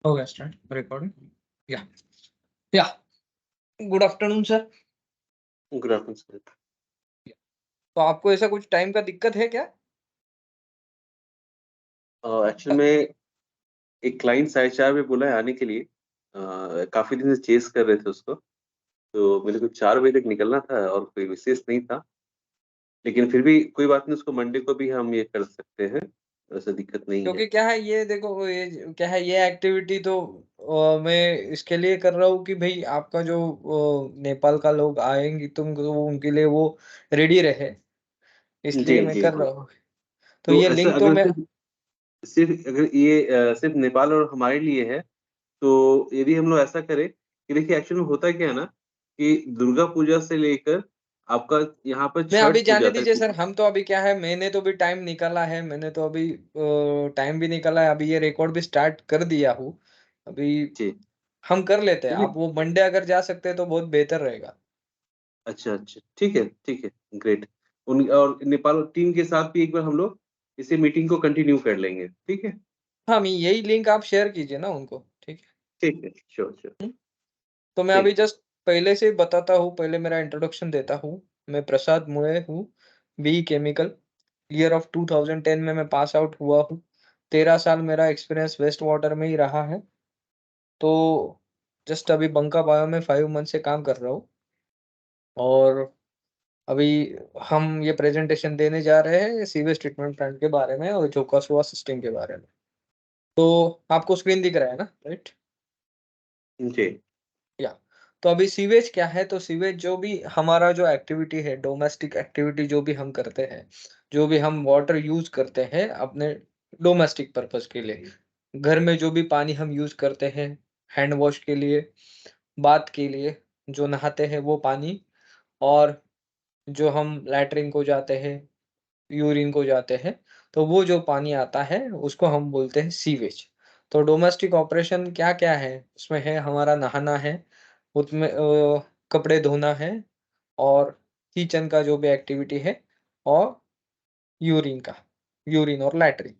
हो गया start recording. या या good afternoon sir. Good afternoon sir. तो आपको ऐसा कुछ टाइम का दिक्कत है क्या? एक्चुअली में एक क्लाइंट 4:30 बजे बोला है आने के लिए। काफ़ी दिन से चेज़ कर रहे थे उसको, तो मेरे को 4 बजे तक निकलना था और कोई विशेष नहीं था। लेकिन फिर भी कोई बात नहीं, उसको मंडे को भी हम ये कर सकते हैं, ऐसा दिक्कत नहीं है। क्योंकि क्या है ये देखो क्या है ये एक्टिविटी तो मैं इसके लिए कर रहा हूँ कि भाई आपका जो नेपाल का लोग आएंगे तो उनके लिए वो रेडी रहे, इसलिए जी, मैं जी, कर जी। रहा हूँ। तो तो ये ऐसा लिंक तो अगर मैं सिर्फ़ अगर ये सिर्फ़ नेपाल और हमारे लिए है, तो यदि हम लोग ऐसा करें कि देखिए एक्चुअली में होता क्या है ना, कि दुर्गा पूजा से लेकर आपका यहाँ पर नहीं, अभी छठ जाने पूजा दीजिए तक। सर। हम तो अभी क्या है मैंने तो भी टाइम निकाला है, मैंने तो अभी टाइम भी निकाला है, अभी ये रिकॉर्ड भी स्टार्ट कर दिया हूँ। अभी जी। हम कर लेते हैं। चलिए। आप वो मंडे अगर जा सकते हैं तो बहुत बेहतर रहेगा। अच्छा, अच्छा। ठीक है, ग्रेट। उन और नेपाल टीम के साथ भी एक बार हम लोग इसी मीटिंग को कंटिन्यू कर लेंगे, ठीक है? हाँ, मैं यही लिंक आप शेयर कीजिए ना उनको, ठीक है? ठीक है, श्योर, श्योर। हुँ, तो मैं अभी ठीक है। जस्ट पहले से ही बताता हूँ, पहले मेरा इंट्रोडक्शन देता हूँ। मैं प्रसाद मोए हूँ, बीई केमिकल। ईयर ऑफ 2010 में मैं पास आउट हुआ हूँ। 13 साल मेरा एक्सपीरियंस वेस्ट वाटर में ही रहा है। तो जस्ट अभी बंका बायो में 5 मंथ से काम कर रहा हूँ और अभी हम ये प्रेजेंटेशन देने जा रहे हैं सीवेज ट्रीटमेंट प्लांट के बारे में और जोकासुआ सिस्टम के बारे में। तो आपको स्क्रीन दिख रहा है ना? राइट? जी, या तो अभी सीवेज क्या है? तो सीवेज जो भी हमारा जो एक्टिविटी है, डोमेस्टिक एक्टिविटी जो भी हम करते हैं, जो भी हम वाटर यूज़ करते हैं अपने डोमेस्टिक पर्पज़ के लिए, घर में जो भी पानी हम यूज़ करते हैं, हैंड वॉश के लिए, बाथ के लिए, जो नहाते हैं वो पानी और जो हम लैट्रिन को जाते हैं, यूरिन को जाते हैं, तो वो जो पानी आता है उसको हम बोलते हैं सीवेज। तो डोमेस्टिक ऑपरेशन क्या-क्या है? उसमें है हमारा नहाना है, उसमें कपड़े धोना है और किचन का जो भी एक्टिविटी है और यूरिन का, यूरिन और लैट्रिन।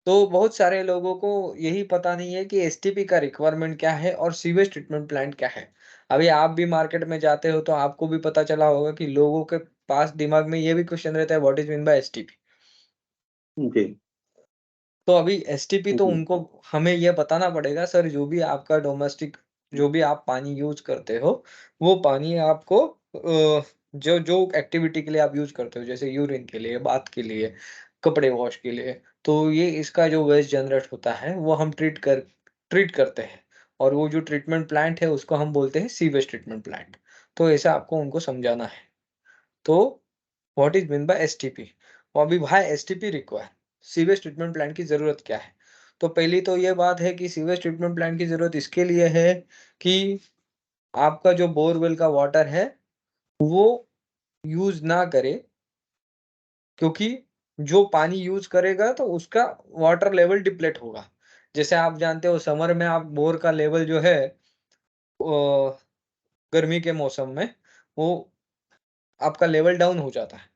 तो बहुत सारे लोगों को यही पता नहीं है कि एसटीपी का रिक्वायरमेंट क्या है और सीवेज ट्रीटमेंट प्लांट क्या है। अभी आप भी मार्केट में जाते हो तो आपको भी पता चला होगा कि लोगों के पास दिमाग में ये भी क्वेश्चन रहता है what is mean by STP? जी, तो अभी एसटीपी तो जी, उनको हमें ये बताना पड़ेगा सर जो भी आपका डोमेस्टिक जो भी आप पानी यूज़ करते हो, वो पानी आपको जो जो एक्टिविटी के लिए आप यूज़ करते हो जैसे यूरिन के लिए, बाथ के लिए, कपड़े वॉश के लिए, तो ये इसका जो वेस्ट जनरेट होता है वो हम ट्रीट करते हैं और वो जो ट्रीटमेंट प्लांट है उसको हम बोलते हैं सीवेज ट्रीटमेंट प्लांट। तो ऐसा आपको उनको समझाना है। तो what is mean by STP? अभी why STP require? Sewage treatment plant की ज़रूरत क्या है? तो पहली तो ये बात है कि सीवेज ट्रीटमेंट प्लांट की ज़रूरत इसके लिए है कि आपका जो बोरवेल का वाटर है, वो यूज़ ना करे क्योंकि जो पानी यूज़ करेगा तो उसका वाटर लेवल डिप्लेट होगा। जैसे आप जानते हो समर में आप बोर का लेवल जो है गर्मी के मौसम में वो आपका लेवल डाउन हो जाता है,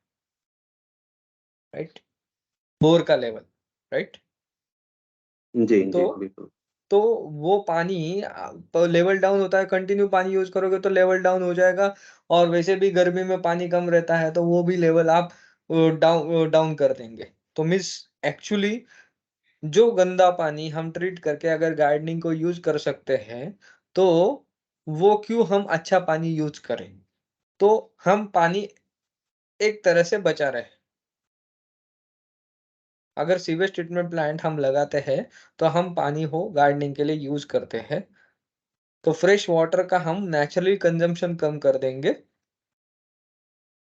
राइट? बोर का लेवल, राइट? जी, तो जी, बिल्कुल। तो वो पानी तो लेवल डाउन होता है, कंटिन्यू पानी यूज़ करोगे तो लेवल डाउन हो जाएगा और वैसे भी गर्मी में पानी कम रहता है, तो वो भी लेवल आप डाउन कर देंगे। तो मीन्स एक्चुअली जो गंदा पानी हम ट्रीट करके अगर गार्डनिंग को यूज़ कर सकते हैं, तो वो क्यों हम अच्छा पानी यूज़ करें? तो हम पानी एक तरह से बचा रहे हैं। अगर सीवेज ट्रीटमेंट प्लांट हम लगाते हैं, तो हम पानी को गार्डनिंग के लिए यूज़ करते हैं। तो फ्रेश वाटर का हम नेचुरली कंज़म्पशन कम कर देंगे।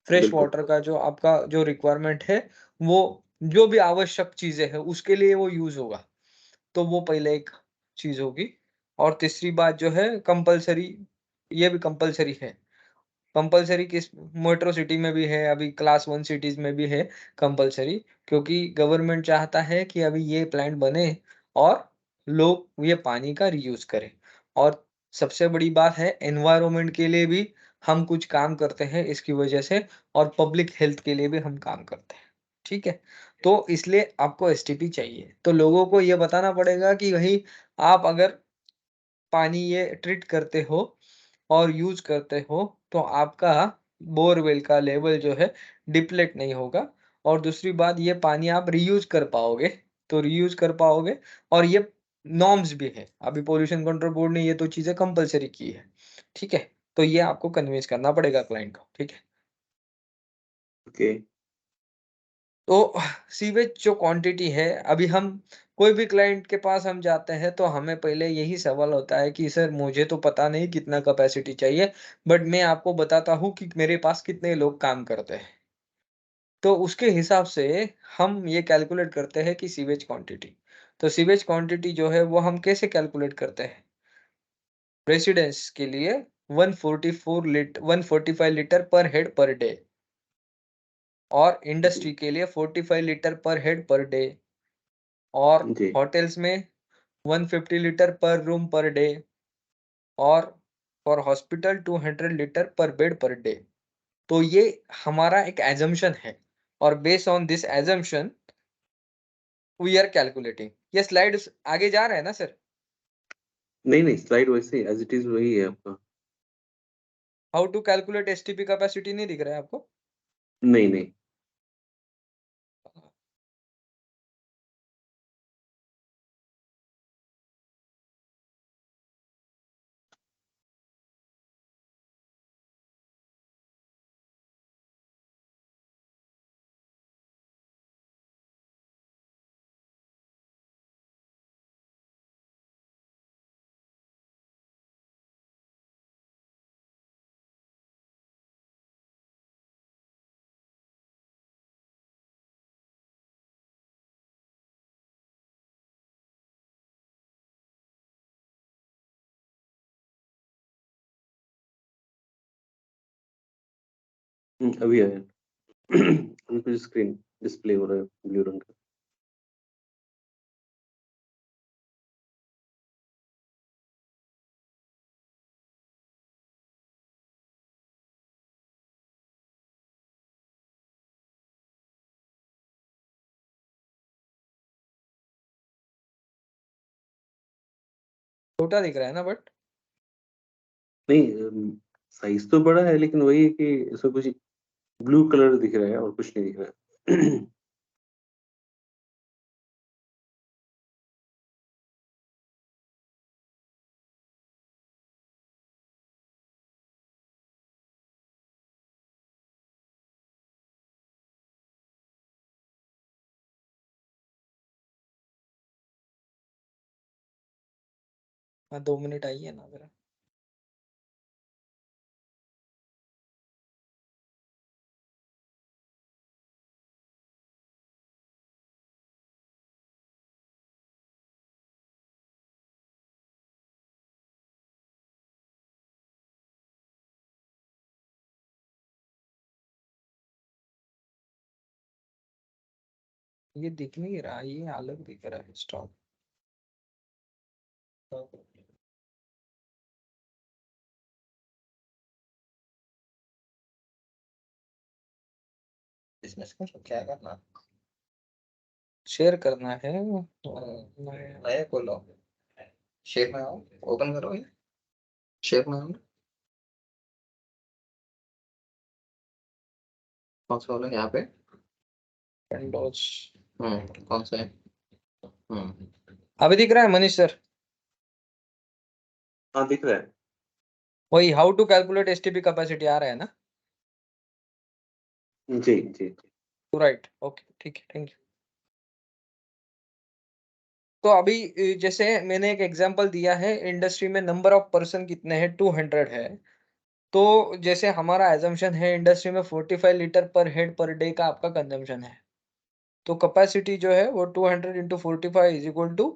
फ्रेश बिल्कुल, वाटर का जो आपका जो रिक्वायरमेंट है, वो जो भी आवश्यक चीज़ें हैं, उसके लिए वो यूज़ होगा। तो वो पहले एक चीज़ होगी और तीसरी बात जो है कंपल्सरी ये भी कंपल्सरी है। कंपल्सरी किस मेट्रो सिटी में भी है, अभी क्लास 1 सिटीज़ में भी है कंपल्सरी क्योंकि गवर्नमेंट चाहता है कि अभी ये प्लांट बने और लोग ये पानी का रीयूज़ करें। और सबसे बड़ी बात है एनवायरनमेंट के लिए भी हम कुछ काम करते हैं इसकी वजह से और पब्लिक हेल्थ के लिए भी हम काम करते हैं। ठीक है? तो इसलिए आपको एसटीपी चाहिए। तो लोगों को ये बताना पड़ेगा कि भई आप अगर पानी ये ट्रीट करते हो और यूज़ करते हो, तो आपका बोरवेल का लेवल जो है डिप्लेट नहीं होगा और दूसरी बात ये पानी आप रीयूज़ कर पाओगे, तो रीयूज़ कर पाओगे और ये नॉर्म्स भी है। अभी पॉल्यूशन कंट्रोल बोर्ड ने ये तो चीज़ें कंपल्सरी की है, ठीक है? तो ये आपको कन्विंस करना पड़ेगा क्लाइंट को, ठीक है? ओके। तो सीवेज जो क्वांटिटी है, अभी हम कोई भी क्लाइंट के पास हम जाते हैं तो हमें पहले यही सवाल होता है कि सर मुझे तो पता नहीं कितना कैपेसिटी चाहिए, बट मैं आपको बताता हूँ कि मेरे पास कितने लोग काम करते हैं। तो उसके हिसाब से हम ये कैलकुलेट करते हैं कि सीवेज क्वांटिटी। तो सीवेज क्वांटिटी जो है वो हम कैसे कैलकुलेट करते हैं? रेसिडेंस के लिए 145 लीटर पर हेड पर डे और जी, इंडस्ट्री के लिए 45 लीटर पर हेड पर डे। और जी, होटल्स में 150 लीटर पर रूम पर डे और for hospital 200 litre per bed per day. तो ये हमारा एक असम्पशन है और based on this assumption we are calculating. ये स्लाइड्स आगे जा रहा है ना सर? नहीं, नहीं, स्लाइड वैसे ही एज़ इट इज़ वही है आपका। How to calculate STP capacity नहीं दिख रहा है आपको? नहीं, नहीं। अभी आया। अभी कुछ स्क्रीन डिस्प्ले हो रहा है ब्लू रंग का। छोटा दिख रहा है ना बट? नहीं साइज़ तो बड़ा है लेकिन वही है कि इसमें कुछ ब्लू कलर दिख रहा है और कुछ नहीं दिख रहा है। हाँ 2 मिनट आइए ना जरा। ये दिख नहीं रहा, ये अलग दिख रहा है स्टॉक। इसमें से क्या करना? शेयर करना है। नया खोलो। शेयर में आओ, ओपन करो ये। शेयर में आओ। कौन सा वाला है यहाँ पे? विंडोज। कौन सा है? अभी दिख रहा है मनीष सर? हाँ, दिख रहा है। वही how to calculate STP capacity आ रहा है ना? जी, जी, जी। राइट, ओके, ठीक है, थैंक यू। तो अभी जैसे मैंने एक एग्जांपल दिया है, इंडस्ट्री में नंबर ऑफ पर्सन कितने हैं, 200 है। तो जैसे हमारा assumption है इंडस्ट्री में 45 लीटर पर हेड पर डे का आपका कंजम्पशन है। तो कैपेसिटी जो है वो 200 into 45 is equal to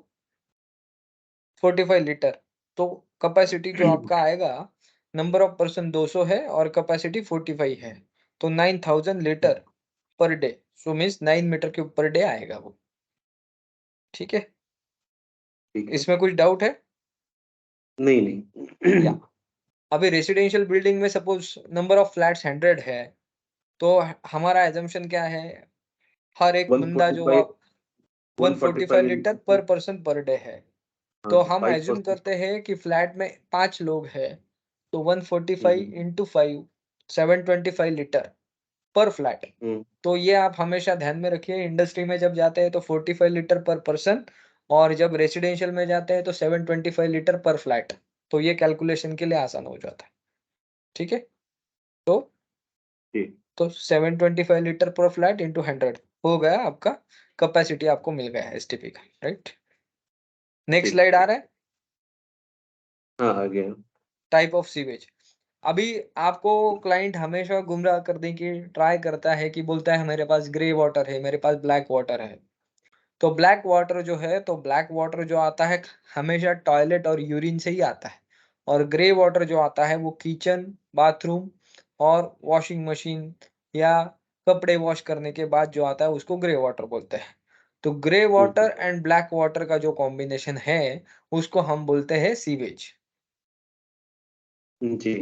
45 litre. तो कैपेसिटी जो आपका आएगा, नंबर ऑफ पर्सन 200 है और कैपेसिटी 45 है। तो 9000 litre per day. So means 9 metre cube per day आएगा वो। ठीक है? ठीक है। इसमें कुछ डाउट है? नहीं, या नहीं। अभी रेसिडेंशियल बिल्डिंग में सपोज नंबर ऑफ फ्लैट्स 100 है, तो हमारा assumption क्या है? हर एक बंदा जो 145 145 145 लीटर इंटू पर पर्सन पर डे है। हाँ, तो तो हम एज्यूम 5%। करते हैं कि फ्लैट में 5 लोग हैं, तो हुँ, 145 हुँ, इंटू 5 725 लीटर पर फ्लैट। हुँ, तो ये आप हमेशा ध्यान में रखिए, इंडस्ट्री में जब जाते हैं तो 45 लीटर पर पर्सन, और जब रेसिडेंशियल में जाते हैं तो 725 लीटर पर फ्लैट। तो ये कैलकुलेशन के लिए आसान हो जाता है। ठीक है? तो जी, 725 लीटर पर फ्लैट इंटू 100 हो गया आपका, कैपेसिटी आपको मिल गया है एसटीपी का, राइट? नेक्स्ट ठीक, स्लाइड आ ठीक। रहा है? हाँ, आ गया। Type of sewage. अभी आपको क्लाइंट हमेशा गुमराह करने की ट्राई करता है कि बोलता है मेरे पास ग्रे वाटर है, मेरे पास ब्लैक वाटर है। तो ब्लैक वाटर जो है, तो ब्लैक वाटर जो आता है हमेशा टॉयलेट और यूरिन से ही आता है, और ग्रे वाटर जो आता है वो किचन, बाथरूम और वॉशिंग मशीन या कपड़े वॉश करने के बाद जो आता है उसको ग्रे वाटर बोलते हैं। तो grey hmm, hmm, water and black water का जो कॉम्बिनेशन है उसको हम बोलते हैं सीवेज। हुँ, जी,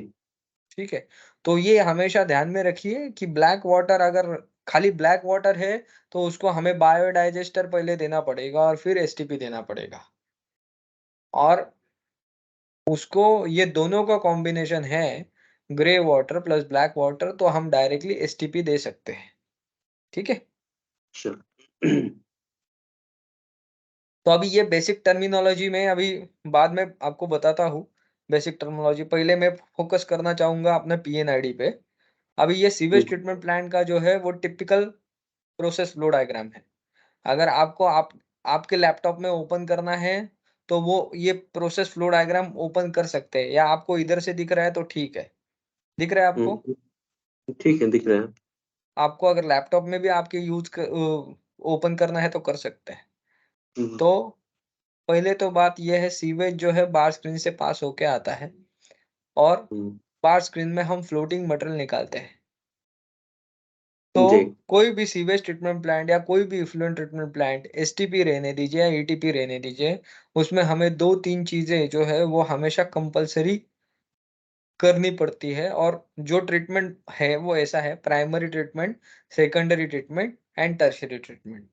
ठीक है? तो ये हमेशा ध्यान में रखिए कि ब्लैक वाटर अगर खाली ब्लैक वाटर है, तो उसको हमें बायोडाइजेस्टर पहले देना पड़ेगा और फिर एसटीपी देना पड़ेगा। और उसको ये दोनों का कॉम्बिनेशन है, grey water plus black water, तो हम डायरेक्टली एसटीपी दे सकते हैं। ठीक है? अच्छा। तो अभी ये बेसिक टर्मिनोलॉजी में अभी बाद में आपको बताता हूँ, बेसिक टर्मिनोलॉजी। पहले मैं फ़ोकस करना चाहूँगा अपने पीएनआईडी पे। अभी ये हुँ, सीवेज ट्रीटमेंट प्लांट का जो है वो टिपिकल प्रोसेस फ्लो डायग्राम है। अगर आपको आपके लैपटॉप में ओपन करना है, तो वो ये प्रोसेस फ्लो डायग्राम ओपन कर सकते हैं, या आपको इधर से दिख रहा है तो ठीक है। दिख रहा है हुँ, आपको? हुँ, ठीक है, दिख रहा है। आपको अगर लैपटॉप में भी आपके ओपन करना है तो कर सकते हैं। हुँ, हुँ, तो पहले तो बात ये है, सीवेज जो है बार स्क्रीन से पास होके आता है, और हुँ, बार स्क्रीन में हम फ्लोटिंग मटेरियल निकालते हैं। तो जी, कोई भी सीवेज ट्रीटमेंट प्लांट या कोई भी इफ्लुएंट ट्रीटमेंट प्लांट, एसटीपी रहने दीजिए या ईटीपी रहने दीजिए, उसमें हमें 2-3 चीज़ें जो है वो हमेशा कंपल्सरी करनी पड़ती है, और जो ट्रीटमेंट है वो ऐसा है: primary treatment, secondary treatment and tertiary treatment.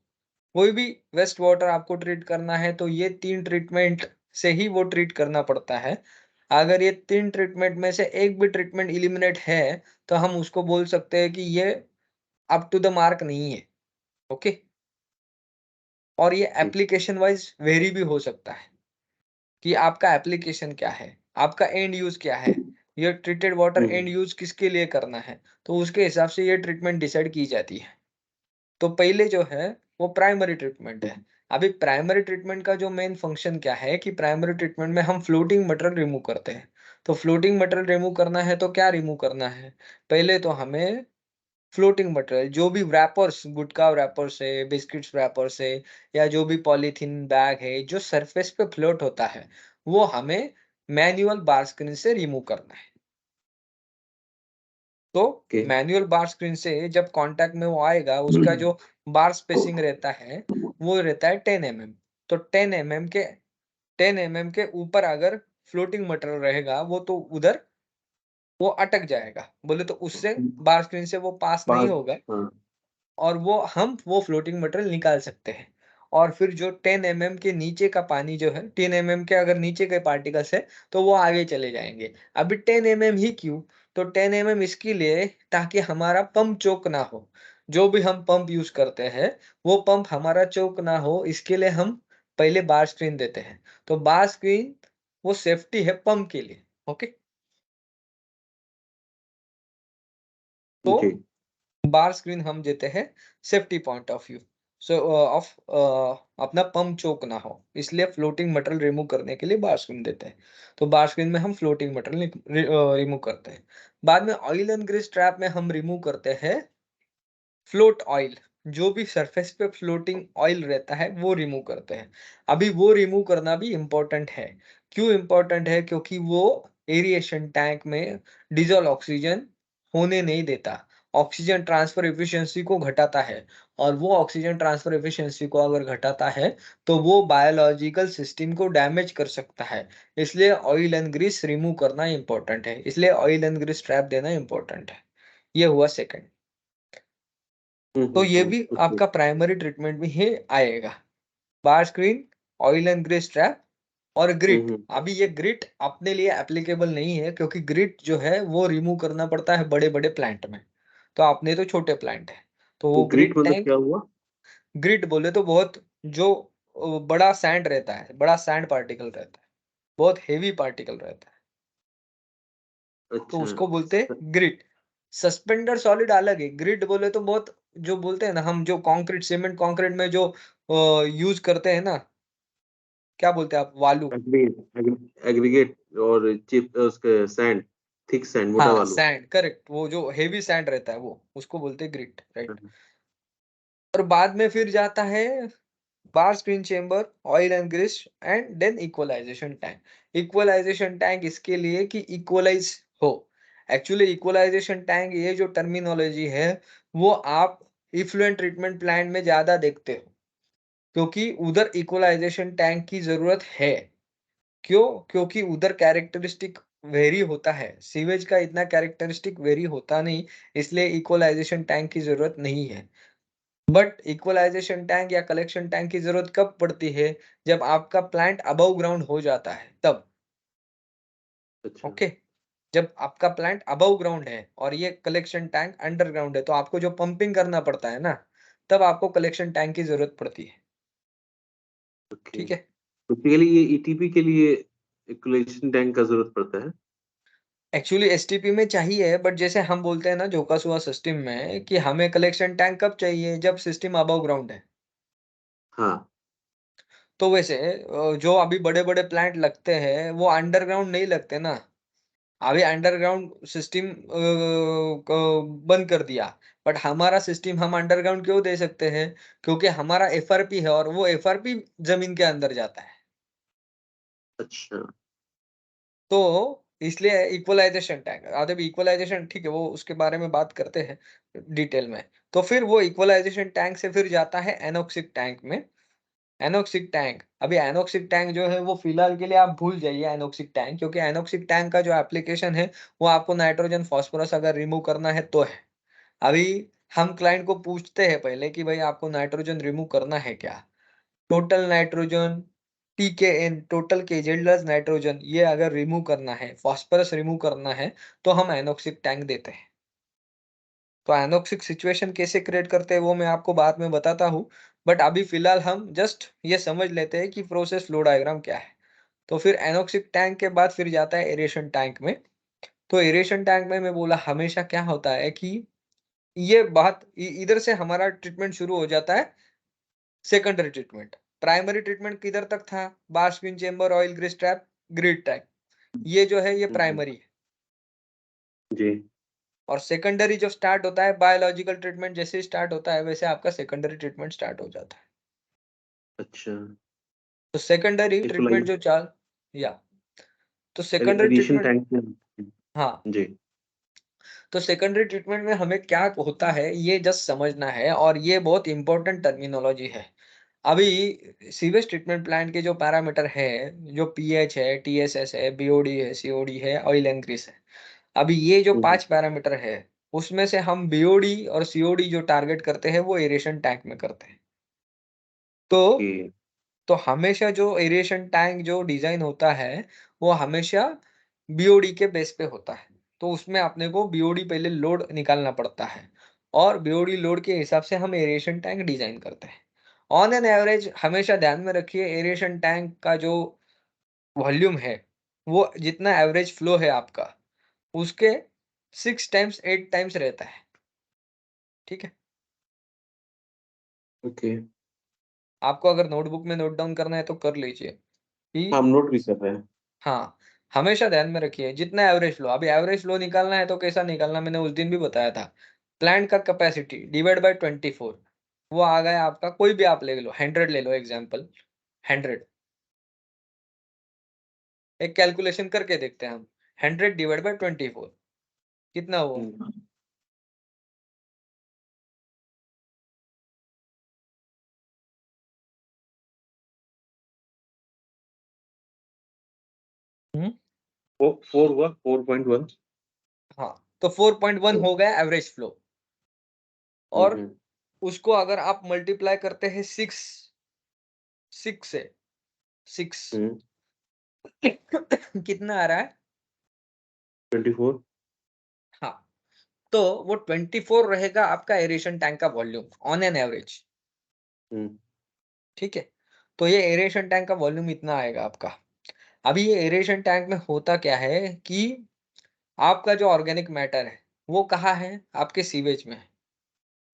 कोई भी वेस्ट वाटर आपको ट्रीट करना है तो ये 3 ट्रीटमेंट से ही वो ट्रीट करना पड़ता है। अगर ये 3 ट्रीटमेंट में से एक भी ट्रीटमेंट एलिमिनेट है, तो हम उसको बोल सकते हैं कि ये अप टू द मार्क नहीं है। ओके? और ये जी। एप्लीकेशन वाइज़ वेरी भी हो सकता है कि आपका एप्लीकेशन क्या है, आपका एंड यूज़ क्या है, ये treated water hmm, and hmm, use किसके लिए करना है, तो उसके हिसाब से ये ट्रीटमेंट डिसाइड की जाती है। तो पहले जो है वो प्राइमरी ट्रीटमेंट है। अभी प्राइमरी ट्रीटमेंट का जो मेन फंक्शन क्या है कि प्राइमरी ट्रीटमेंट में हम फ्लोटिंग मटेरियल रिमूव करते हैं। तो फ्लोटिंग मटेरियल रिमूव करना है तो क्या रिमूव करना है? पहले तो हमें फ्लोटिंग मटेरियल जो भी रैपर्स, गुटखा रैपर्स है, बिस्किट्स रैपर्स है, या जो भी पॉलीथीन बैग है, जो सरफेस पे फ्लोट होता है, वो हमें मैनुअल बार स्क्रीन से रिमूव करना है। तो ओके। मैनुअल बार स्क्रीन से जब कॉन्टैक्ट में वो आएगा, उसका जो बार स्पेसिंग रहता है, वो रहता है 10 एमएम। तो 10 एमएम के ऊपर अगर फ्लोटिंग मटेरियल रहेगा, वो तो उधर वो अटक जाएगा। बोले तो उससे बार स्क्रीन से वो पास नहीं 5 होगा, हाँ, और वो फ्लोटिंग मटेरियल निकाल सकते हैं। और फिर जो 10 एमएम के नीचे का पानी जो है, 10 एमएम के अगर नीचे के पार्टिकल्स है, तो वो आगे चले जाएँगे। अभी 10 एमएम ही क्यों? तो 10 एमएम इसके लिए ताकि हमारा पंप चोक ना हो। जो भी हम पंप यूज़ करते हैं, वो पंप हमारा चोक ना हो, इसके लिए हम पहले बार स्क्रीन देते हैं। तो बार स्क्रीन वो सेफ्टी है पंप के लिए, ओके? तो जी, बार स्क्रीन हम देते हैं सेफ्टी पॉइंट ऑफ व्यू, अपना पंप चोक ना हो, इसलिए फ्लोटिंग मटेरियल रिमूव करने के लिए बार स्क्रीन देते हैं। तो बार स्क्रीन में हम फ्लोटिंग मटेरियल रिमूव करते हैं। बाद में ऑयल एंड ग्रीस ट्रैप में हम रिमूव करते हैं फ्लोट ऑयल। जो भी सरफेस पे फ्लोटिंग ऑयल रहता है वो रिमूव करते हैं। अभी वो रिमूव करना भी इम्पोर्टेंट है। क्यों इम्पोर्टेंट है? क्योंकि वो एरिएशन टैंक में डिसॉल्व ऑक्सीजन होने नहीं देता। ऑक्सीजन ट्रांसफर एफिशिएंसी को घटाता है, और वो ऑक्सीजन ट्रांसफर एफिशिएंसी को अगर घटाता है, तो वो बायोलॉजिकल सिस्टम को डैमेज कर सकता है। इसलिए ऑयल एंड ग्रीस रिमूव करना इम्पोर्टेंट है। इसलिए ऑयल एंड ग्रीस ट्रैप देना इम्पोर्टेंट है। ये हुआ सेकंड। तो ये भी ओके। आपका प्राइमरी ट्रीटमेंट में ही आएगा। Bar screen, oil and grease trap और ग्रिट। हुँ। अभी ये ग्रिट अपने लिए एप्लीकेबल नहीं है क्योंकि ग्रिट जो है वो रिमूव करना पड़ता है बड़े-बड़े प्लांट में। तो अपने तो छोटे प्लांट है। तो वो ग्रिट ग्रिट मतलब टैंक, क्या हुआ? ग्रिट बोले तो बहुत जो बड़ा सैंड रहता है, बड़ा सैंड पार्टिकल रहता है, बहुत हेवी पार्टिकल रहता है। तो अच्छा। उसको बोलते स हैं ग्रिट। सस्पेंडर सॉलिड अलग है। ग्रिट बोले तो बहुत जो बोलते हैं ना हम, जो कंक्रीट, सीमेंट कंक्रीट में जो यूज़ करते हैं ना, क्या बोलते हैं आप? वालू। एग्रीगेट और चिप उसके सैंड, थिक सैंड, मोटा हाँ, बालू। Sand correct. वो जो हेवी सैंड रहता है वो, उसको बोलते हैं ग्रिट, राइट। हाँ, और बाद में फिर जाता है bar screen chamber, oil and grease and then equalisation tank. Equalisation tank इसके लिए कि इक्वलाइज हो। एक्चुअली इक्वलाइजेशन टैंक ये जो टर्मिनोलॉजी है वो आप इफ्लुएंट ट्रीटमेंट प्लांट में ज़्यादा देखते हो, क्योंकि उधर इक्वलाइजेशन टैंक की ज़रूरत है। क्यों? क्योंकि उधर कैरेक्टरिस्टिक वेरी होता है। सीवेज का इतना कैरेक्टरिस्टिक वेरी होता नहीं, इसलिए इक्वलाइजेशन टैंक की ज़रूरत नहीं है। बट इक्वलाइजेशन टैंक या कलेक्शन टैंक की ज़रूरत कब पड़ती है? जब आपका प्लांट अबव ग्राउंड हो जाता है तब, अच्छा, ओके? जब आपका प्लांट अबव ग्राउंड है और ये कलेक्शन टैंक अंडरग्राउंड है, तो आपको जो पंपिंग करना पड़ता है ना, तब आपको कलेक्शन टैंक की ज़रूरत पड़ती है, ओके। ठीक है? बेसिकली ये ईटीपी के लिए इक्विलाइजेशन टैंक का ज़रूरत पड़ता है? एक्चुअली एसटीपी में चाहिए, बट जैसे हम बोलते हैं ना जोकासुआ सिस्टम में कि हमें कलेक्शन टैंक कब चाहिए? जब सिस्टम अबव ग्राउंड है। हाँ, तो वैसे जो अभी बड़े-बड़े प्लांट लगते हैं, वो अंडरग्राउंड नहीं लगते ना। अभी अंडरग्राउंड सिस्टम को बंद कर दिया, बट हमारा सिस्टम हम अंडरग्राउंड क्यों दे सकते हैं? क्योंकि हमारा एफआरपी है और वो एफआरपी ज़मीन के अंदर जाता है। अच्छा, तो इसलिए इक्वलाइज़ेशन टैंक, जब इक्वलाइज़ेशन, ठीक है, वो उसके बारे में बात करते हैं डिटेल में। तो फिर वो इक्वलाइज़ेशन टैंक से फिर जाता है एनोक्सिक टैंक में। एनोक्सिक टैंक, अभी एनोक्सिक टैंक जो है वो फिलहाल के लिए आप भूल जाइए एनोक्सिक टैंक, क्योंकि एनोक्सिक टैंक का जो एप्लीकेशन है वो आपको नाइट्रोजन, फास्फोरस अगर रिमूव करना है तो है। अभी हम क्लाइंट को पूछते हैं पहले कि भाई आपको नाइट्रोजन रिमूव करना है क्या? टोटल नाइट्रोजन, टीकेएन, टोटल केजेलस नाइट्रोजन, ये अगर रिमूव करना है, फास्फोरस रिमूव करना है, तो हम एनोक्सिक टैंक देते हैं। तो एनोक्सिक सिचुएशन कैसे क्रिएट करते हैं वो मैं आपको बाद में बताता हूँ। बट अभी फिलहाल हम जस्ट ये समझ लेते हैं कि प्रोसेस फ्लो डायग्राम क्या है। तो फिर एनोक्सिक टैंक के बाद फिर जाता है एरेशन टैंक में। तो एरेशन टैंक में मैं बोला हमेशा क्या होता है कि ये बात इधर से हमारा ट्रीटमेंट शुरू हो जाता है। सेकेंडरी ट्रीटमेंट, प्राइमरी ट्रीटमेंट किधर तक था? Bar screen chamber, oil grease trap, grid tank, ये जो है ये हुँ, हुँ। प्राइमरी है। जी, और सेकेंडरी जब स्टार्ट होता है, बायोलॉजिकल ट्रीटमेंट जैसे ही स्टार्ट होता है वैसे आपका सेकेंडरी ट्रीटमेंट स्टार्ट हो जाता है। अच्छा। तो सेकेंडरी ट्रीटमेंट इक्विलाइज जो चाल या तो a secondary addition treatment, tank में हाँ, जी। तो सेकेंडरी ट्रीटमेंट में हमें क्या होता है ये जस्ट समझना है और ये बहुत इंपॉर्टेंट टर्मिनोलॉजी है। अभी सीवेज ट्रीटमेंट प्लांट के जो पैरामीटर है, जो पीएच है, टीएसएस है, बीओडी है, सीओडी है, ऑयल एंड ग्रीस है। अभी ये जो हुँ, हुँ। 5 पैरामीटर है, उसमें से हम बीओडी और सीओडी जो टारगेट करते हैं वो एरेशन टैंक में करते हैं। तो ओके, तो हमेशा जो एरेशन टैंक जो डिज़ाइन होता है, वो हमेशा बीओडी के बेस पे होता है। तो उसमें अपने को बीओडी पहले लोड निकालना पड़ता है और बीओडी लोड के हिसाब से हम एरेशन टैंक डिज़ाइन करते हैं। ऑन एन एवरेज हमेशा ध्यान में रखिए एरेशन टैंक का जो वॉल्यूम है, वो जितना एवरेज फ्लो है आपका, उसके 6 टाइम्स 8 टाइम्स रहता है, ठीक है? ओके। आपको अगर नोटबुक में नोट डाउन करना है तो कर लीजिए कि हाँ, हम नोट भी कर रहे हैं। हाँ, हमेशा ध्यान में रखिए जितना एवरेज फ्लो, अभी एवरेज फ्लो निकालना है तो कैसा निकालना, मैंने उस दिन भी बताया था। प्लांट का कैपेसिटी डिवाइड बाय 24, वो आ गया आपका, कोई भी आप ले लो, 100 ले लो एग्ज़ाम्पल, 100, एक कैलकुलेशन करके देखते हैं हम, 100 डिवाइड बाय 24 कितना हुआ? हुँ। हुँ, फो 4 हुआ 4.1। हाँ, तो 4.1 हुँ, हो गया एवरेज फ्लो हुँ, और हुँ। उसको अगर आप मल्टीप्लाई करते हैं 6 से 6 हुँ, कितना आ रहा है? 24 हाँ, तो वो 24 रहेगा आपका एरेशन टैंक का वॉल्यूम ऑन एन एवरेज, हुँ, ठीक है? तो ये एरेशन टैंक का वॉल्यूम इतना आएगा आपका। अभी ये एरेशन टैंक में होता क्या है कि आपका जो ऑर्गेनिक मैटर है, वो कहाँ है? आपके सीवेज में है।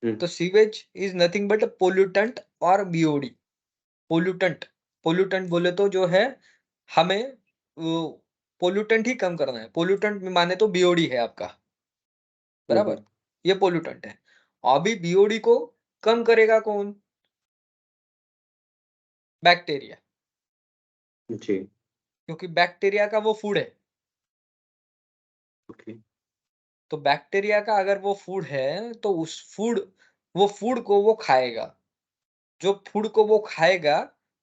हुँ, तो sewage is nothing but a pollutant और बीओडी। पोल्यूटेंट, पोल्यूटेंट बोले तो जो है हमें पोल्यूटेंट ही कम करना है। पोल्यूटेंट माने तो बीओडी है आपका, हुँ, बराबर? हुँ, ये पोल्यूटेंट है। अभी बीओडी को कम करेगा कौन? बैक्टीरिया, जी, क्योंकि बैक्टीरिया का वो फूड है। ओके, तो बैक्टीरिया का अगर वो फूड है, तो वो फूड को वो खाएगा। जो फूड को वो खाएगा,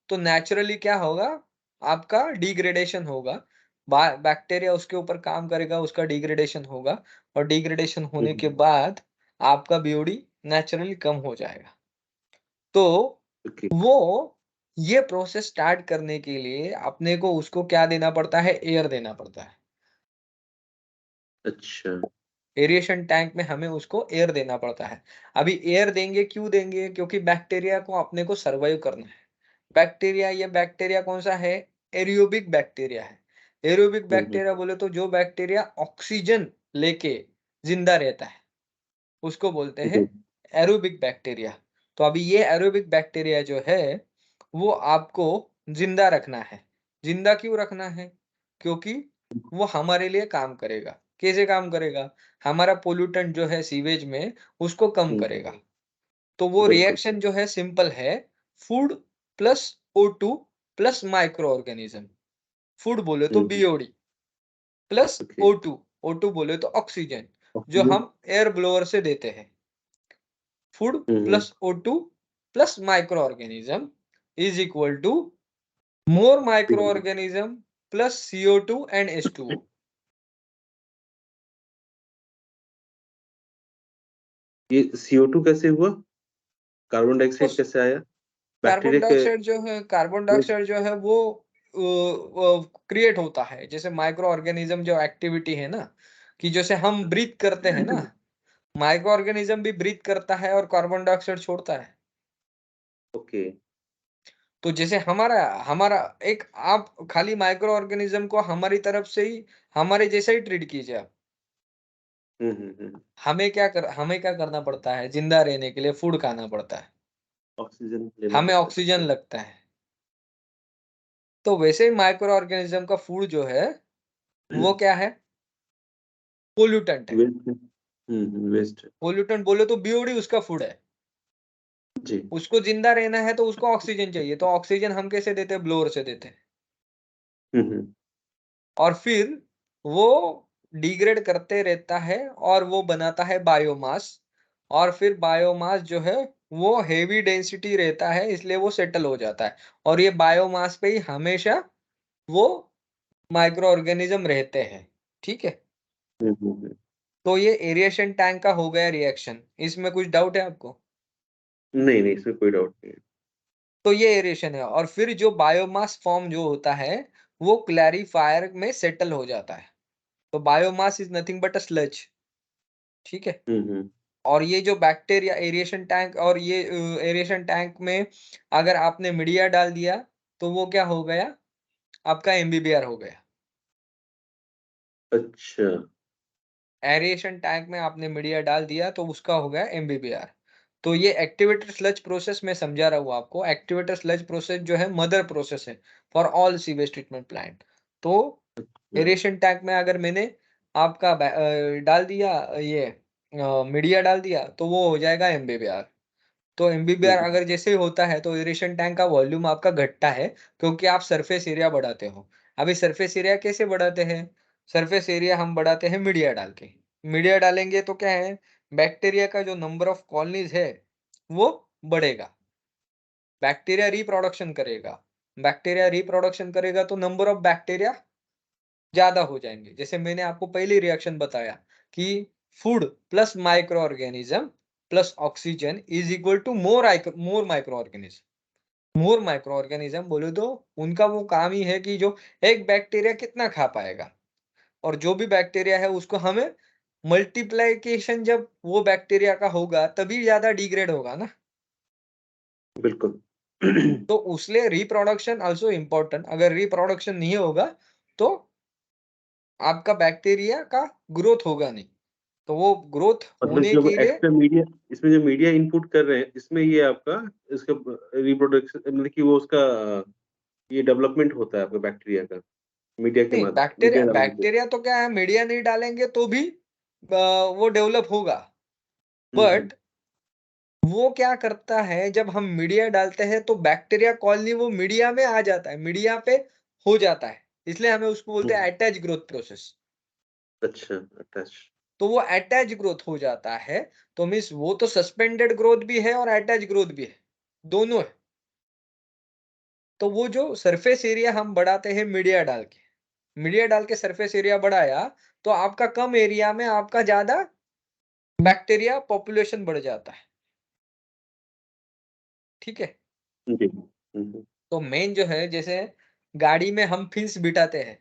तो नेचुरली क्या होगा? आपका डिग्रेडेशन होगा। बैक्टीरिया उसके ऊपर काम करेगा, उसका डिग्रेडेशन होगा और डिग्रेडेशन हुँ, होने के हुँ, बाद आपका बीओडी नेचुरली कम हो जाएगा। तो ओके, वो ये प्रोसेस स्टार्ट करने के लिए अपने को उसको क्या देना पड़ता है? एयर देना पड़ता है। अच्छा, एरिएशन टैंक में हमें उसको एयर देना पड़ता है। अभी एयर देंगे, क्यों देंगे? क्योंकि बैक्टीरिया को अपने को सर्वाइव करना है। ये बैक्टीरिया कौन-सा है? एरोबिक बैक्टीरिया है। एरोबिक हुँ, हुँ, बैक्टीरिया बोले तो जो बैक्टीरिया ऑक्सीजन लेके ज़िंदा रहता है, उसको बोलते हैं जी, एरोबिक बैक्टीरिया। तो अभी ये एरोबिक बैक्टीरिया जो है, वो आपको ज़िंदा रखना है। ज़िंदा क्यों रखना है? क्योंकि वो हमारे लिए काम करेगा। कैसे काम करेगा? हमारा पॉल्यूटेंट जो है सीवेज में, उसको कम हुँ, करेगा। तो वो बिल्कुल, रिएक्शन जो है सिंपल है, food plus O2 plus microorganism. Food बोले तो हुँ, हुँ, BOD plus okay, O2, O2 बोले तो ऑक्सीजन, जो ऑक्सीजन हम एयर ब्लोअर से देते हैं। Food hmm, hmm, plus O2 plus microorganism is equal to more micro hmm, organism plus CO2 and H2O। ये CO2 कैसे हुआ? कार्बन डाइऑक्साइड उस कैसे आया? कार्बन बैक्टीरिया के डाइऑक्साइड जो है कार्बन वेस्ट डाइऑक्साइड जो है वो क्रिएट होता है। जैसे माइक्रो ऑर्गेनिज्म जो एक्टिविटी है ना, कि जैसे हम ब्रीथ करते हैं ना, माइक्रो ऑर्गेनिज्म भी ब्रीथ करता है और कार्बन डाइऑक्साइड छोड़ता है। ओके, तो जैसे हमारा हमारा एक आप खाली माइक्रो ऑर्गेनिज्म को हमारी तरफ से ही हमारे जैसा ही ट्रीट कीजिए आप। हुँ, हुँ, हुँ, हमें क्या करना पड़ता है? ज़िंदा रहने के लिए फूड खाना पड़ता है। ऑक्सीजन लेना हमें पड़ता ऑक्सीजन है, लगता है। तो वैसे ही माइक्रो ऑर्गेनिज्म का फूड जो है, वो क्या है? पोल्यूटेंट है। वेस्ट है। हुँ, हुँ, वेस्ट है, पोल्यूटेंट बोले तो बीओडी उसका फूड है। जी, उसको ज़िंदा रहना है तो उसको ऑक्सीजन चाहिए, तो ऑक्सीजन हम कैसे देते हैं? ब्लोअर से देते हैं। हुँ, हुँ, और फिर वो डिग्रेड करते रहता है और वो बनाता है बायोमास। और फिर बायोमास जो है वो हेवी डेंसिटी रहता है, इसलिए वो सेटल हो जाता है। और ये बायोमास पे ही हमेशा वो माइक्रो ऑर्गेनिज्म रहते हैं, ठीक है? हुँ, हुँ, हुँ। तो ये एरिएशन टैंक का हो गया रिएक्शन। इसमें कुछ डाउट है आपको? नहीं, नहीं, इसमें कोई डाउट नहीं है। तो ये एरेशन है और फिर जो बायोमास फॉर्म जो होता है, वो क्लैरिफायर में सेटल हो जाता है। तो biomass is nothing but a sludge, ठीक है? हुँ, हुँ, और ये जो बैक्टीरिया एरिएशन टैंक और ये एरिएशन टैंक में अगर आपने मीडिया डाल दिया, तो वो क्या हो गया? आपका एमबीबीआर हो गया। अच्छा, एरेशन टैंक में आपने मीडिया डाल दिया तो उसका हो गया एमबीबीआर। तो ये एक्टिवेटर स्लज प्रोसेस मैं समझा रहा हूँ आपको। एक्टिवेटर स्लज प्रोसेस जो है मदर प्रोसेस है for all sewage treatment plant. तो हाँ, एरेशन टैंक में अगर मैंने आपका डाल दिया ये मीडिया डाल दिया तो वो हो जाएगा एमबीबीआर। तो हुँ, एमबीबीआर हुँ, अगर जैसे ही होता है तो एरेशन टैंक का वॉल्यूम आपका घटता है, क्योंकि आप सरफेस एरिया बढ़ाते हो। अभी सरफेस एरिया कैसे बढ़ाते हैं? सरफेस एरिया हम बढ़ाते हैं मीडिया डाल के। मीडिया डालेंगे तो क्या है? बैक्टीरिया का जो नंबर ऑफ कॉलोनीज़ है, वो बढ़ेगा। बैक्टीरिया रिप्रोडक्शन करेगा। बैक्टीरिया रिप्रोडक्शन करेगा तो नंबर ऑफ बैक्टीरिया ज़्यादा हो जाएँगे। जैसे मैंने आपको पहले रिएक्शन बताया कि food plus microorganism plus oxygen is equal to more microorganism. More microorganism बोले तो उनका वो काम ही है कि जो एक बैक्टीरिया कितना खा पाएगा, और जो भी बैक्टीरिया है उसको हमें मल्टीप्लिकेशन जब वो बैक्टीरिया का होगा तभी ज्यादा डिग्रेड होगा ना। बिल्कुल। तो उसलिए रिप्रोडक्शन आल्सो इम्पोर्टेंट। अगर रिप्रोडक्शन नहीं होगा तो आपका बैक्टीरिया का ग्रोथ होगा नहीं। तो वो ग्रोथ मतलब होने जो के लिए एक्स्ट्रा मीडिया इसमें जो मीडिया इनपुट कर रहे हैं, इसमें ये आपका इसका रिप्रोडक्शन मतलब कि वो उसका ये डेवलपमेंट होता है आपका बैक्टीरिया का, मीडिया के नहीं, माध्यम मीडिया बैक्टीरिया डालने से। बैक्टीरिया तो क्या है, मीडिया नहीं डालेंगे तो भी वो डेवलप होगा। हुँ, हुँ। बट वो क्या करता है, जब हम मीडिया डालते हैं तो बैक्टीरिया कॉलोनी वो मीडिया में आ जाता है, मीडिया पे हो जाता है। इसलिए हमें उसको हुँ, बोलते हैं हुँ। Attach growth process. अच्छा, अटैच। तो वो अटैच ग्रोथ हो जाता है। तो मीन्स वो तो सस्पेंडेड ग्रोथ भी है और अटैच ग्रोथ भी है, दोनों है। तो वो जो सरफेस एरिया हम बढ़ाते हैं मीडिया डाल के सरफेस एरिया बढ़ाया, तो आपका कम एरिया में आपका ज़्यादा बैक्टीरिया पॉपुलेशन बढ़ जाता है, ठीक है? जी। हुँ, हुँ। तो मेन जो है, जैसे गाड़ी में हम फिन्स बिठाते हैं,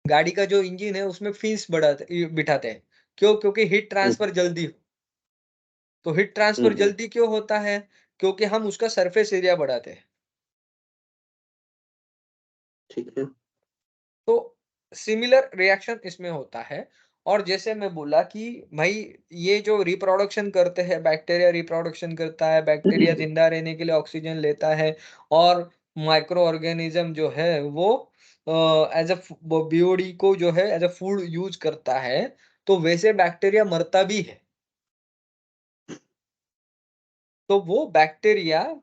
गाड़ी का जो इंजन है उसमें फिन्स बिठाते हैं। क्यों? क्योंकि हीट हुँ, ट्रांसफर जल्दी हो। तो हीट हुँ, ट्रांसफर हुँ। जल्दी क्यों होता है? क्योंकि हम उसका सरफेस एरिया बढ़ाते हैं। ठीक है। तो सिमिलर रिएक्शन इसमें होता है। और जैसे मैं बोला कि भाई ये जो रिप्रोडक्शन करते हैं, बैक्टीरिया रिप्रोडक्शन करता है, बैक्टीरिया जिंदा रहने के लिए ऑक्सीजन लेता है, और माइक्रो ऑर्गेनिज्म जो है वो एज अ बीओडी को जो है एज अ फूड यूज करता है। तो वैसे बैक्टीरिया मरता भी है। तो वो बैक्टीरिया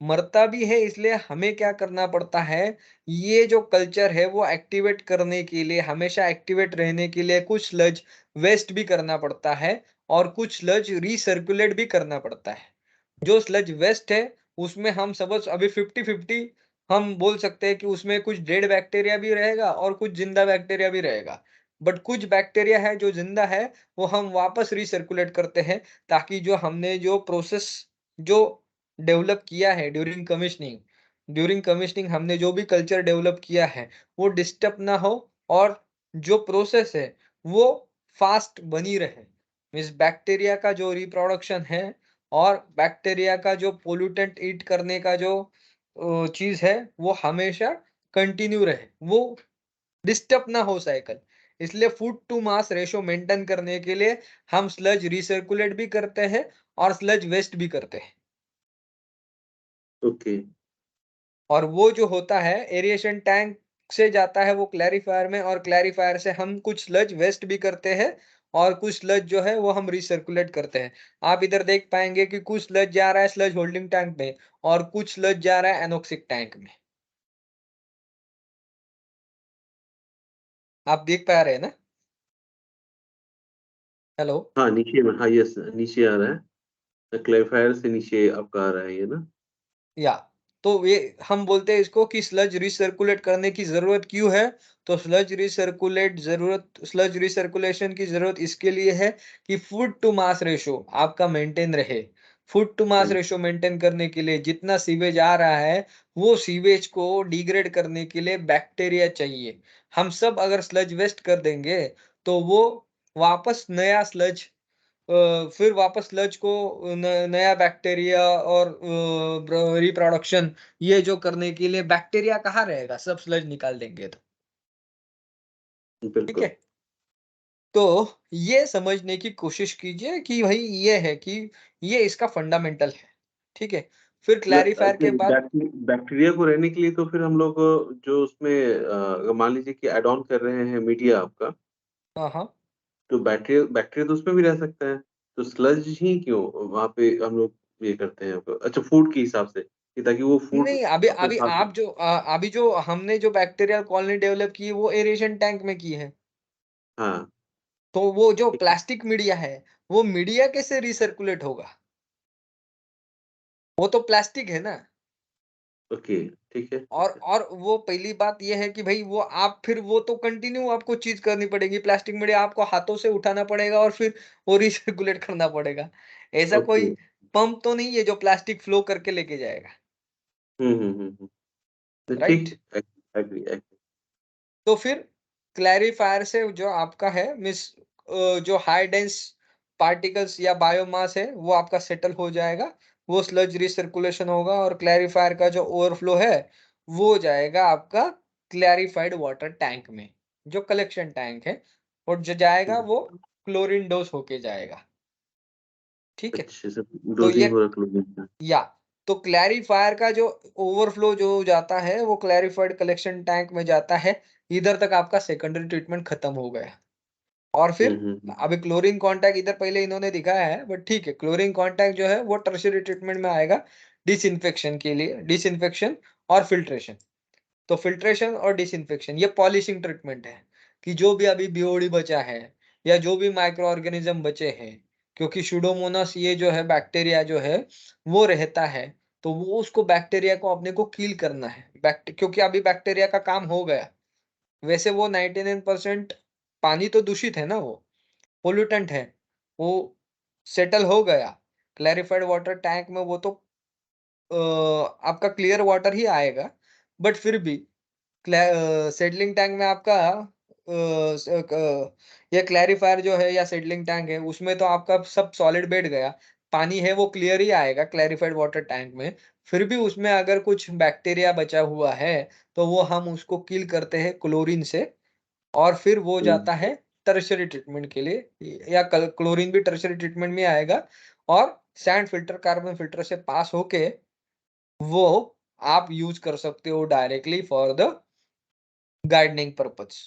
मरता भी है, इसलिए हमें क्या करना पड़ता है, ये जो कल्चर है वो एक्टिवेट करने के लिए, हमेशा एक्टिवेट रहने के लिए कुछ स्लज वेस्ट भी करना पड़ता है, और कुछ स्लज रीसर्कुलेट भी करना पड़ता है। जो स्लज वेस्ट है उसमें हम सपोज अभी 50-50 हम बोल सकते हैं कि उसमें कुछ डेड बैक्टीरिया भी रहेगा और कुछ जिंदा बैक्टीरिया भी रहेगा। बट कुछ बैक्टीरिया है जो जिंदा है, वो हम वापस रीसर्कुलेट करते हैं, ताकि जो हमने जो प्रोसेस जो डेवलप किया है ड्यूरिंग कमिश्निंग हमने जो भी कल्चर डेवलप किया है, वो डिस्टर्ब ना हो, और जो प्रोसेस है वो फास्ट बनी रहे। मीन्स बैक्टीरिया का जो रिप्रोडक्शन है और बैक्टीरिया का जो पोल्यूटेंट ईट करने का जो चीज है वो हमेशा कंटिन्यू रहे, वो डिस्टर्ब ना हो साइकिल। इसलिए food to mass ratio maintain करने के लिए हम स्लज रिसर्कुलेट भी करते हैं और स्लज वेस्ट भी करते हैं। ओके, और वो जो होता है एरिएशन टैंक से जाता है वो क्लैरिफायर में, और क्लैरिफायर से हम कुछ स्लज वेस्ट भी करते हैं, और कुछ स्लज जो है वो हम रिसर्कुलेट करते हैं। आप इधर देख पाएंगे कि कुछ स्लज जा रहा है स्लज होल्डिंग टैंक में, और कुछ स्लज जा रहा है एनोक्सिक टैंक में। आप देख पा रहे हैं ना? हेलो? हाँ, नीचे में हाँ, यस नीचे आ रहा है। क्लेरिफायर से नीचे आपका आ रहा है ये ना? या तो ये हम बोलते हैं इसको कि स्लज रिसर्कुलेट करने की जरूरत क्यों है? तो स्लज रिसर्कुलेशन की जरूरत इसके लिए है कि फूड टू मास रेशो आपका मेंटेन रहे। Food to mass hmm, ratio maintain करने के लिए जितना सीवेज आ रहा है, वो सीवेज को डिग्रेड करने के लिए बैक्टीरिया चाहिए। हम सब अगर स्लज वेस्ट कर देंगे तो वो वापस नया स्लज फिर वापस स्लज को नया बैक्टीरिया और रिप्रोडक्शन ये जो करने के लिए बैक्टीरिया कहाँ रहेगा, सब स्लज निकाल देंगे तो। ठीक बिल्कुल। है? तो ये समझने की कोशिश कीजिए कि भाई ये है कि ये इसका फंडामेंटल है। ठीक है? फिर क्लैरिफायर के बाद बैक्टीरिया को रहने के लिए तो फिर हम लोग जो उसमें मान लीजिए कि ऐड ऑन कर रहे हैं मीडिया आपका, हाँ, हाँ। तो बैक्टीरिया बैक्टीरिया तो उसमें भी रह सकता है। तो स्लज ही क्यों वहाँ पे हम लोग ये करते हैं अच्छा फूड के हिसाब से, कि ताकि वो फूड नहीं, अभी अपना अभी खा सके। अभी जो हमने जो बैक्टीरियल कॉलोनी डेवलप की है वो एरेशन टैंक में की है। हाँ, तो वो जो ठीक है। प्लास्टिक मीडिया है, वो मीडिया कैसे रिसर्कुलेट होगा? वो तो प्लास्टिक है ना। ओके, ठीक है, ठीक है। और वो पहली बात ये है कि भई वो आप फिर वो तो कंटिन्यू आपको चीज़ करनी पड़ेगी। प्लास्टिक मीडिया आपको हाथों से उठाना पड़ेगा और फिर वो रिसर्कुलेट करना पड़ेगा। ऐसा ओके। कोई पंप तो नहीं है जो प्लास्टिक फ्लो करके लेके जाएगा, तो ठीक राइट? है। Agree, agree. तो फिर क्लैरिफायर से जो आपका है जो हाई डेंस पार्टिकल्स या बायोमास है वो आपका सेटल हो जाएगा, वो स्लज रिसर्कुलेशन होगा और क्लैरिफायर का जो ओवरफ्लो है वो जाएगा आपका क्लैरिफाइड वाटर टैंक में, जो कलेक्शन टैंक है, और जो जाएगा हुँ, वो क्लोरीन डोज़ होके जाएगा, ठीक है? अच्छे से तो डोज़िंग ये हो रखा है। या तो क्लैरिफायर का जो ओवरफ्लो जो जाता है वो क्लैरिफाइड कलेक्शन टैंक में जाता है, इधर तक आपका सेकेंडरी ट्रीटमेंट खत्म हो गया। और हुँ, फिर हुँ, हुँ। अभी क्लोरीन कॉन्टैक्ट इधर पहले इन्होंने दिखाया है, बट ठीक है, क्लोरीन कॉन्टैक्ट जो है वो टर्शियरी ट्रीटमेंट में आएगा डिसइंफेक्शन के लिए, डिसइंफेक्शन और फिल्ट्रेशन। तो फिल्ट्रेशन और डिसइंफेक्शन ये पॉलिशिंग ट्रीटमेंट है, कि जो भी अभी बीओडी बचा है या जो भी माइक्रो ऑर्गेनिज्म बचे हैं, क्योंकि सुडोमोनास ये जो है बैक्टीरिया जो है वो रहता है, तो वो उसको बैक्टीरिया को अपने को किल करना है। क्योंकि अभी बैक्टीरिया का काम हो गया। वैसे वो 99% पानी तो दूषित है ना वो, पोल्यूटेंट है, वो सेटल हो गया। क्लैरिफाइड वाटर टैंक में वो तो आपका क्लियर वाटर ही आएगा, बट फिर भी सेटलिंग टैंक में आपका ये क्लैरिफायर जो है या सेटलिंग टैंक है, उसमें तो आपका सब सॉलिड बैठ गया। पानी है वो क्लियर ही आएगा क्लैरिफाइड वाटर टैंक में। फिर भी उसमें अगर कुछ बैक्टीरिया बचा हुआ है, तो वो हम उसको किल करते हैं क्लोरीन से, और फिर वो हुँ, जाता है टर्शियरी ट्रीटमेंट के लिए, या क्लोरीन भी टर्शियरी ट्रीटमेंट में आएगा, और सैंड फिल्टर, कार्बन फिल्टर से पास होके वो आप यूज़ कर सकते हो directly for the gardening purpose,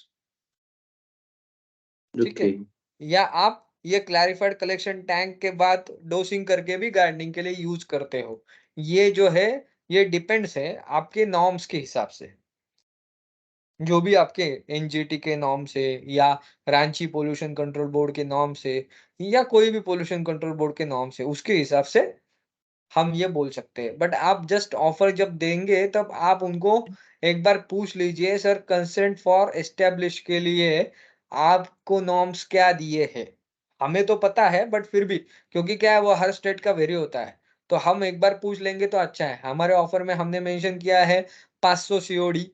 ठीक ओके, है? या आप ये क्लैरिफाइड कलेक्शन टैंक के बाद डोसिंग करके भी गार्डनिंग के लिए यूज़ करते हो। ये जो है, ये डिपेंड्स है आपके नॉर्म्स के हिसाब से। जो भी आपके एनजीटी के नॉर्म से, या रांची पॉल्यूशन कंट्रोल बोर्ड के नॉर्म से, या कोई भी पॉल्यूशन कंट्रोल बोर्ड के नॉर्म से, उसके हिसाब से हम ये बोल सकते हैं। बट आप जस्ट ऑफर जब देंगे तब आप उनको एक बार पूछ लीजिए, सर कंसेंट फॉर एस्टेब्लिश के लिए आपको नॉर्म्स क्या दिए हैं? हमें तो पता है, बट फिर भी, क्योंकि क्या है वो हर स्टेट का वेरी होता है। तो हम एक बार पूछ लेंगे तो अच्छा है। हमारे ऑफर में हमने मेंशन किया है 500 सीओडी,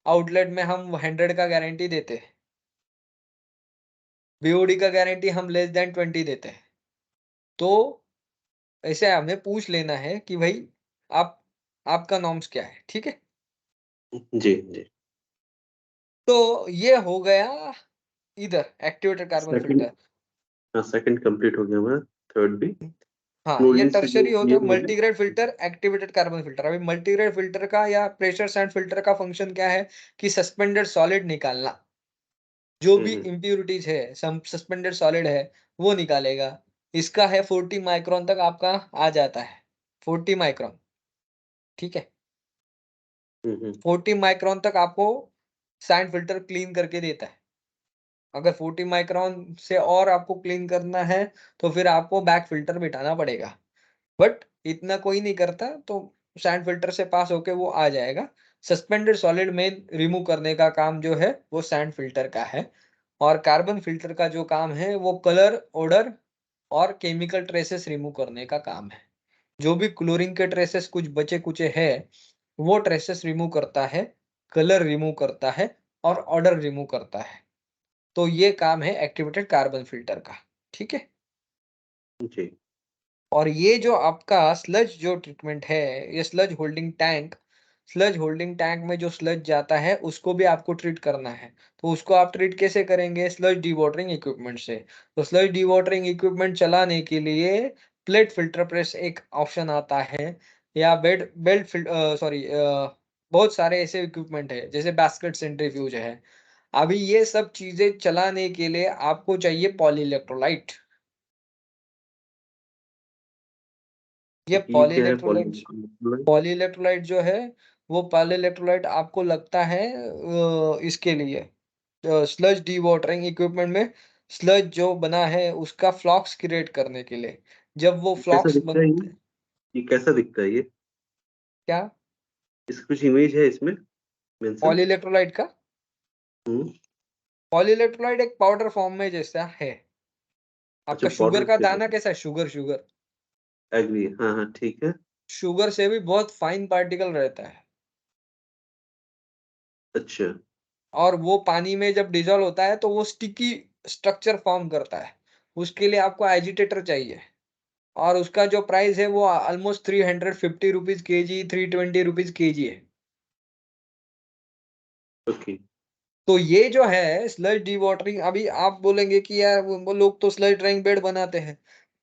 आउटलेट में हम 100 का गारंटी देते हैं। बीओडी का गारंटी हम लेस दैन 20 देते हैं। तो ऐसे हमें पूछ लेना है कि भाई आप आपका नॉर्म्स क्या है, ठीक है? जी, जी। तो ये हो गया इधर एक्टिवेटेड कार्बन सेकंड फिल्टर। हाँ, सेकंड कंप्लीट हो गया हमारा, थर्ड भी। हाँ, ये क्लोरीन से जो टर्शियरी होता ये है हो गया। Multigrade filter, activated carbon filter. अभी मल्टीग्रेड फिल्टर का या प्रेशर सैंड फिल्टर का फंक्शन क्या है, कि सस्पेंडेड सॉलिड निकालना। जो हुँ, भी हुँ। इम्प्यूरिटीज़ है, सस्पेंडेड सॉलिड है, वो निकालेगा। इसका है 40 माइक्रोन तक आपका आ जाता है। 40 माइक्रोन, ठीक है? हुँ, हुँ। 40 माइक्रोन तक आपको सैंड फिल्टर क्लीन करके देता है। अगर 40 माइक्रोन से और आपको क्लीन करना है, तो फिर आपको बैक फिल्टर बिठाना पड़ेगा। बट इतना कोई नहीं करता, तो सैंड फिल्टर से पास होके वो आ जाएगा। सस्पेंडेड सॉलिड में रिमूव करने का काम जो है, वो सैंड फिल्टर का है, और कार्बन फिल्टर का जो काम है, वो कलर, ओडर और केमिकल ट्रेसेस रिमूव करने का काम है। जो भी क्लोरीन के ट्रेसेस कुछ बचे-कुचे हैं, वो ट्रेसेस रिमूव करता है, कलर रिमूव करता है और ओडर रिमूव करता है। तो ये काम है एक्टिवेटेड कार्बन फिल्टर का, ठीक है? जी। और ये जो आपका स्लज जो ट्रीटमेंट है, ये स्लज होल्डिंग टैंक में जो स्लज जाता है, उसको भी आपको ट्रीट करना है। तो उसको आप ट्रीट कैसे करेंगे? स्लज डिवॉटरिंग इक्विपमेंट से। तो स्लज डिवॉटरिंग इक्विपमेंट चलाने के लिए प्लेट फ़िल्टर प्रेस एक ऑप्शन आता है, या बहुत सारे ऐसे इक्विपमेंट हैं, जैसे बास्केट सेंट्रीफ्यूज है। अभी ये सब चीज़ें चलाने के लिए आपको चाहिए पॉली इलेक्ट्रोलाइट। ये ये पॉली क्या है इलेक्ट्रोलाइट पॉलीमर? पॉली इलेक्ट्रोलाइट जो है, वो पॉली इलेक्ट्रोलाइट आपको लगता है इसके लिए स्लज डिवॉटरिंग इक्विपमेंट में, स्लज जो बना है उसका फ्लॉक्स क्रिएट करने के लिए। जब वो कैसा फ्लॉक्स दिखता है ये? बनते ये कैसा दिखता है ये? क्या? इसकी कुछ इमेज है इसमें मेंशन? पॉली इलेक्ट्रोलाइट का? हुँ। पॉली इलेक्ट्रोलाइट एक पाउडर फॉर्म में जैसा है। अच्छा आपका शुगर पाउडर का के दाना तरह। कैसा है? Sugar sugar. एग्री। हाँ, हाँ, ठीक है। शुगर से भी बहुत फाइन पार्टिकल रहता है अच्छा, और वो पानी में जब डिज़ोल्व होता है तो वो स्टिकी स्ट्रक्चर फॉर्म करता है। उसके लिए आपको एजिटेटर चाहिए और उसका जो प्राइस है वो almost 350 rupees KG, 320 rupees KG है। ओके। तो ये जो है स्लज डिवॉटरिंग, अभी आप बोलेंगे कि यार वो लोग तो स्लज ड्राइंग बेड बनाते हैं।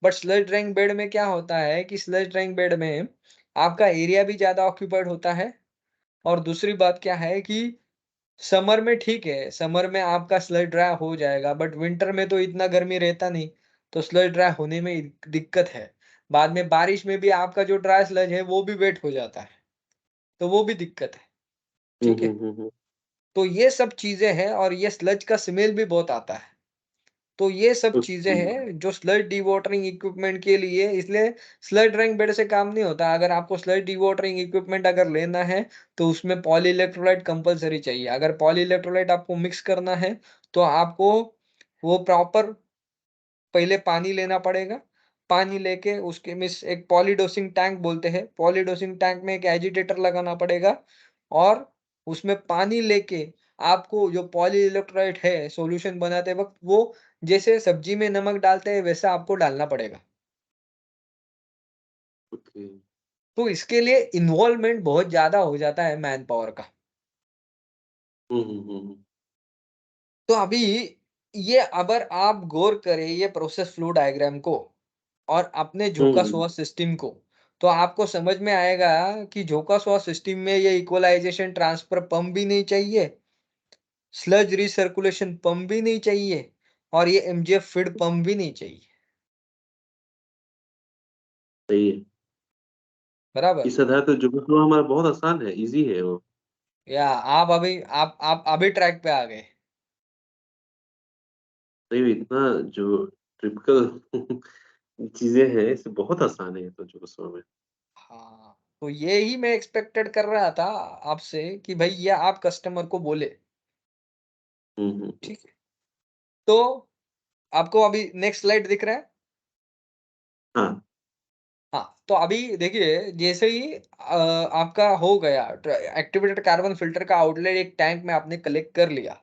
बट स्लज ड्राइंग बेड में क्या होता है कि स्लज ड्राइंग बेड में आपका एरिया भी ज़्यादा ऑक्यूपाइड होता है और दूसरी बात क्या है कि समर में ठीक है, समर में आपका स्लज ड्राई हो जाएगा बट विंटर में तो इतना गर्मी रहता नहीं, तो स्लज ड्राई होने में दिक्कत है। बाद में बारिश में भी आपका जो ड्राई स्लज है वो भी वेट हो जाता है, तो वो भी दिक्कत है, हुँ, ठीक हुँ, है? हुँ, हुँ। तो ये सब चीज़ें हैं और ये स्लज का स्मेल भी बहुत आता है। तो ये सब चीज़ें ओके। हैं जो स्लज डिवॉटरिंग इक्विपमेंट के लिए, इसलिए स्लज ड्राइंग बेड से काम नहीं होता। अगर आपको स्लज डिवॉटरिंग इक्विपमेंट अगर लेना है, तो उसमें पॉली इलेक्ट्रोलाइट कंपल्सरी चाहिए। अगर पॉली इलेक्ट्रोलाइट आपको मिक्स करना है, तो आपको वो प्रॉपर पहले पानी लेना पड़ेगा। पानी लेके उसके में एक पॉलीडोसिंग टैंक बोलते हैं, पॉलीडोसिंग टैंक में एक एजिटेटर लगाना पड़ेगा और उसमें पानी लेके आपको जो पॉली इलेक्ट्रोलाइट है सॉल्यूशन बनाते वक़्त वो जैसे सब्जी में नमक डालते हैं वैसा आपको डालना पड़ेगा। ओके। तो इसके लिए इन्वॉल्वमेंट बहुत ज़्यादा हो जाता है मैन पावर का। हुँ, हुँ, हुँ, हुँ। तो अभी ये अगर आप गौर करें ये प्रोसेस फ्लो डायग्राम को और अपने हुँ, हुँ। झोंका-श्वास सिस्टम को, तो आपको समझ में आएगा कि झोंका-श्वास सिस्टम में ये इक्वलाइज़ेशन ट्रांसफर पंप भी नहीं चाहिए, स्लज रिसर्कुलेशन पंप भी नहीं चाहिए और ये एमजीएफ फीड पंप भी नहीं चाहिए, सही है। बराबर? इस आधार पे जो भी फ्लो हमारा बहुत आसान है, ईज़ी है वो। या आप अभी ट्रैक पे आ गए। सही में इतना जो टिपिकल चीज़ें हैं, इससे बहुत आसान है ये तो जो में। हाँ, तो यही मैं एक्सपेक्टेड कर रहा था आपसे कि भई ये आप कस्टमर को बोले, हुँ, हुँ, हुँ। ठीक है? तो आपको अभी नेक्स्ट स्लाइड दिख रहा है? हाँ। हाँ, तो अभी देखिए जैसे ही आपका हो गया एक्टिवेटेड कार्बन फिल्टर का आउटलेट एक टैंक में आपने कलेक्ट कर लिया।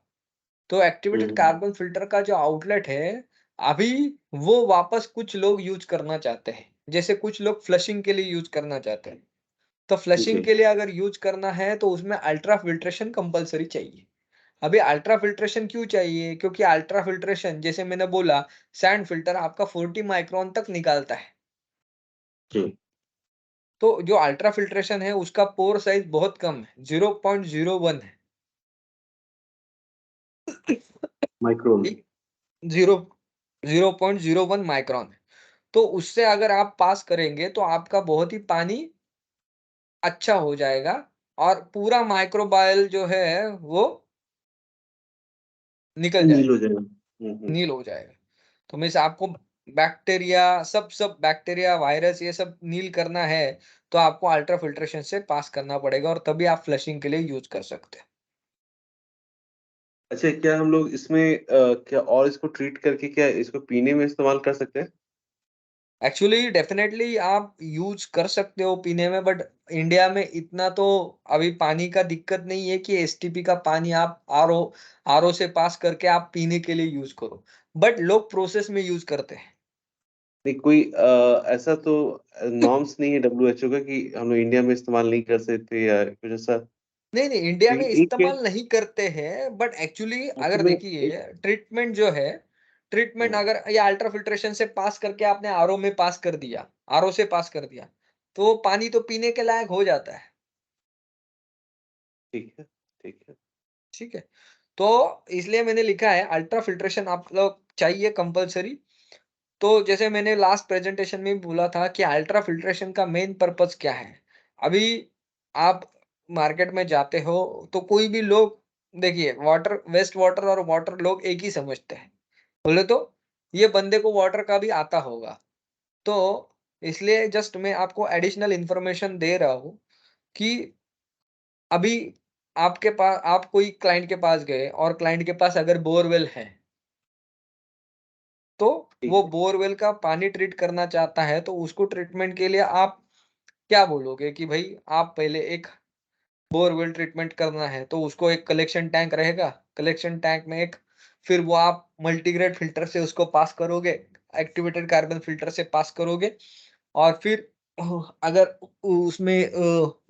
तो हुँ, एक्टिवेटेड हुँ। कार्बन फिल्टर का जो आउटलेट है, अभी वो वापस कुछ लोग यूज़ करना चाहते हैं। जैसे कुछ लोग फ्लशिंग के लिए यूज़ करना चाहते हैं। तो फ्लशिंग जी। के लिए अगर यूज़ करना है तो उसमें अल्ट्रा फिल्ट्रेशन कंपल्सरी चाहिए। अभी अल्ट्रा फिल्ट्रेशन क्यों चाहिए? क्योंकि अल्ट्रा फिल्ट्रेशन जैसे मैंने बोला सैंड फिल्टर आपका 40 माइक्रोन तक निकालता है। जी। तो जो अल्ट्रा फ़िल्ट्रेशन है उसका पोर साइज़ बहुत कम है, 0.01 है। माइक्रोन। ठीक, 0 0.01 माइक्रोन है। तो उससे अगर आप पास करेंगे तो आपका बहुत ही पानी अच्छा हो जाएगा और पूरा माइक्रोबायल जो है वो निकल नील जाएगा, हो जाएगा। हुँ, हुँ। नील हो जाएगा। तो मीन्स आपको बैक्टीरिया सब बैक्टीरिया, वायरस ये सब नील करना है, तो आपको अल्ट्रा फ़िल्ट्रेशन से पास करना पड़ेगा और तभी आप फ्लशिंग के लिए यूज़ कर सकते हैं। अच्छा, क्या हम लोग इसमें क्या और इसको ट्रीट करके क्या इसको पीने में इस्तेमाल कर सकते हैं? एक्चुअली डेफ़िनेटली आप यूज़ कर सकते हो पीने में बट इंडिया में इतना तो अभी पानी का दिक्कत नहीं है कि एसटीपी का पानी आप आरओ से पास करके आप पीने के लिए यूज़ करो। बट लोग प्रोसेस में यूज़ करते हैं। नहीं कोई ऐसा तो नॉर्म्स नहीं है डब्ल्यूएचओ का कि हम लोग इंडिया में इस्तेमाल नहीं कर सकते या कुछ ऐसा? नहीं, नहीं इंडिया में क्योंकि एक केस इस्तेमाल नहीं करते हैं बट एक्चुअली अगर उसमें एक देखिए ट्रीटमेंट जो है, ट्रीटमेंट हाँ, अगर या अल्ट्रा फ़िल्ट्रेशन से पास करके आपने आरओ में पास कर दिया, आरओ से पास कर दिया, तो वो पानी तो पीने के लायक हो जाता है। ठीक है, ठीक है। ठीक है? तो इसलिए मैंने लिखा है अल्ट्रा फ़िल्ट्रेशन आप लोग चाहिए कंपल्सरी। तो जैसे मैंने लास्ट प्रेज़ेंटेशन में भी बोला था कि अल्ट्रा फ़िल्ट्रेशन का मेन पर्पज़ क्या है? अभी आप मार्केट में जाते हो तो कोई भी लोग देखिए वाटर वेस्ट वाटर और वाटर लोग एक ही समझते हैं। बोले तो ये बंदे को वाटर का भी आता होगा। तो इसलिए जस्ट मैं आपको एडिशनल इन्फॉर्मेशन दे रहा हूँ कि अभी आप कोई क्लाइंट के पास गए और क्लाइंट के पास अगर बोरवेल है, तो वो ठीक है। बोरवेल का पानी ट्रीट करना चाहता है, तो उसको ट्रीटमेंट के लिए आप क्या बोलोगे कि भई आप पहले एक बोरवेल ट्रीटमेंट करना है, तो उसको एक कलेक्शन टैंक रहेगा, कलेक्शन टैंक में एक फिर वो आप मल्टीग्रेड फ़िल्टर से उसको पास करोगे, एक्टिवेटेड कार्बन फ़िल्टर से पास करोगे और फिर अगर उसमें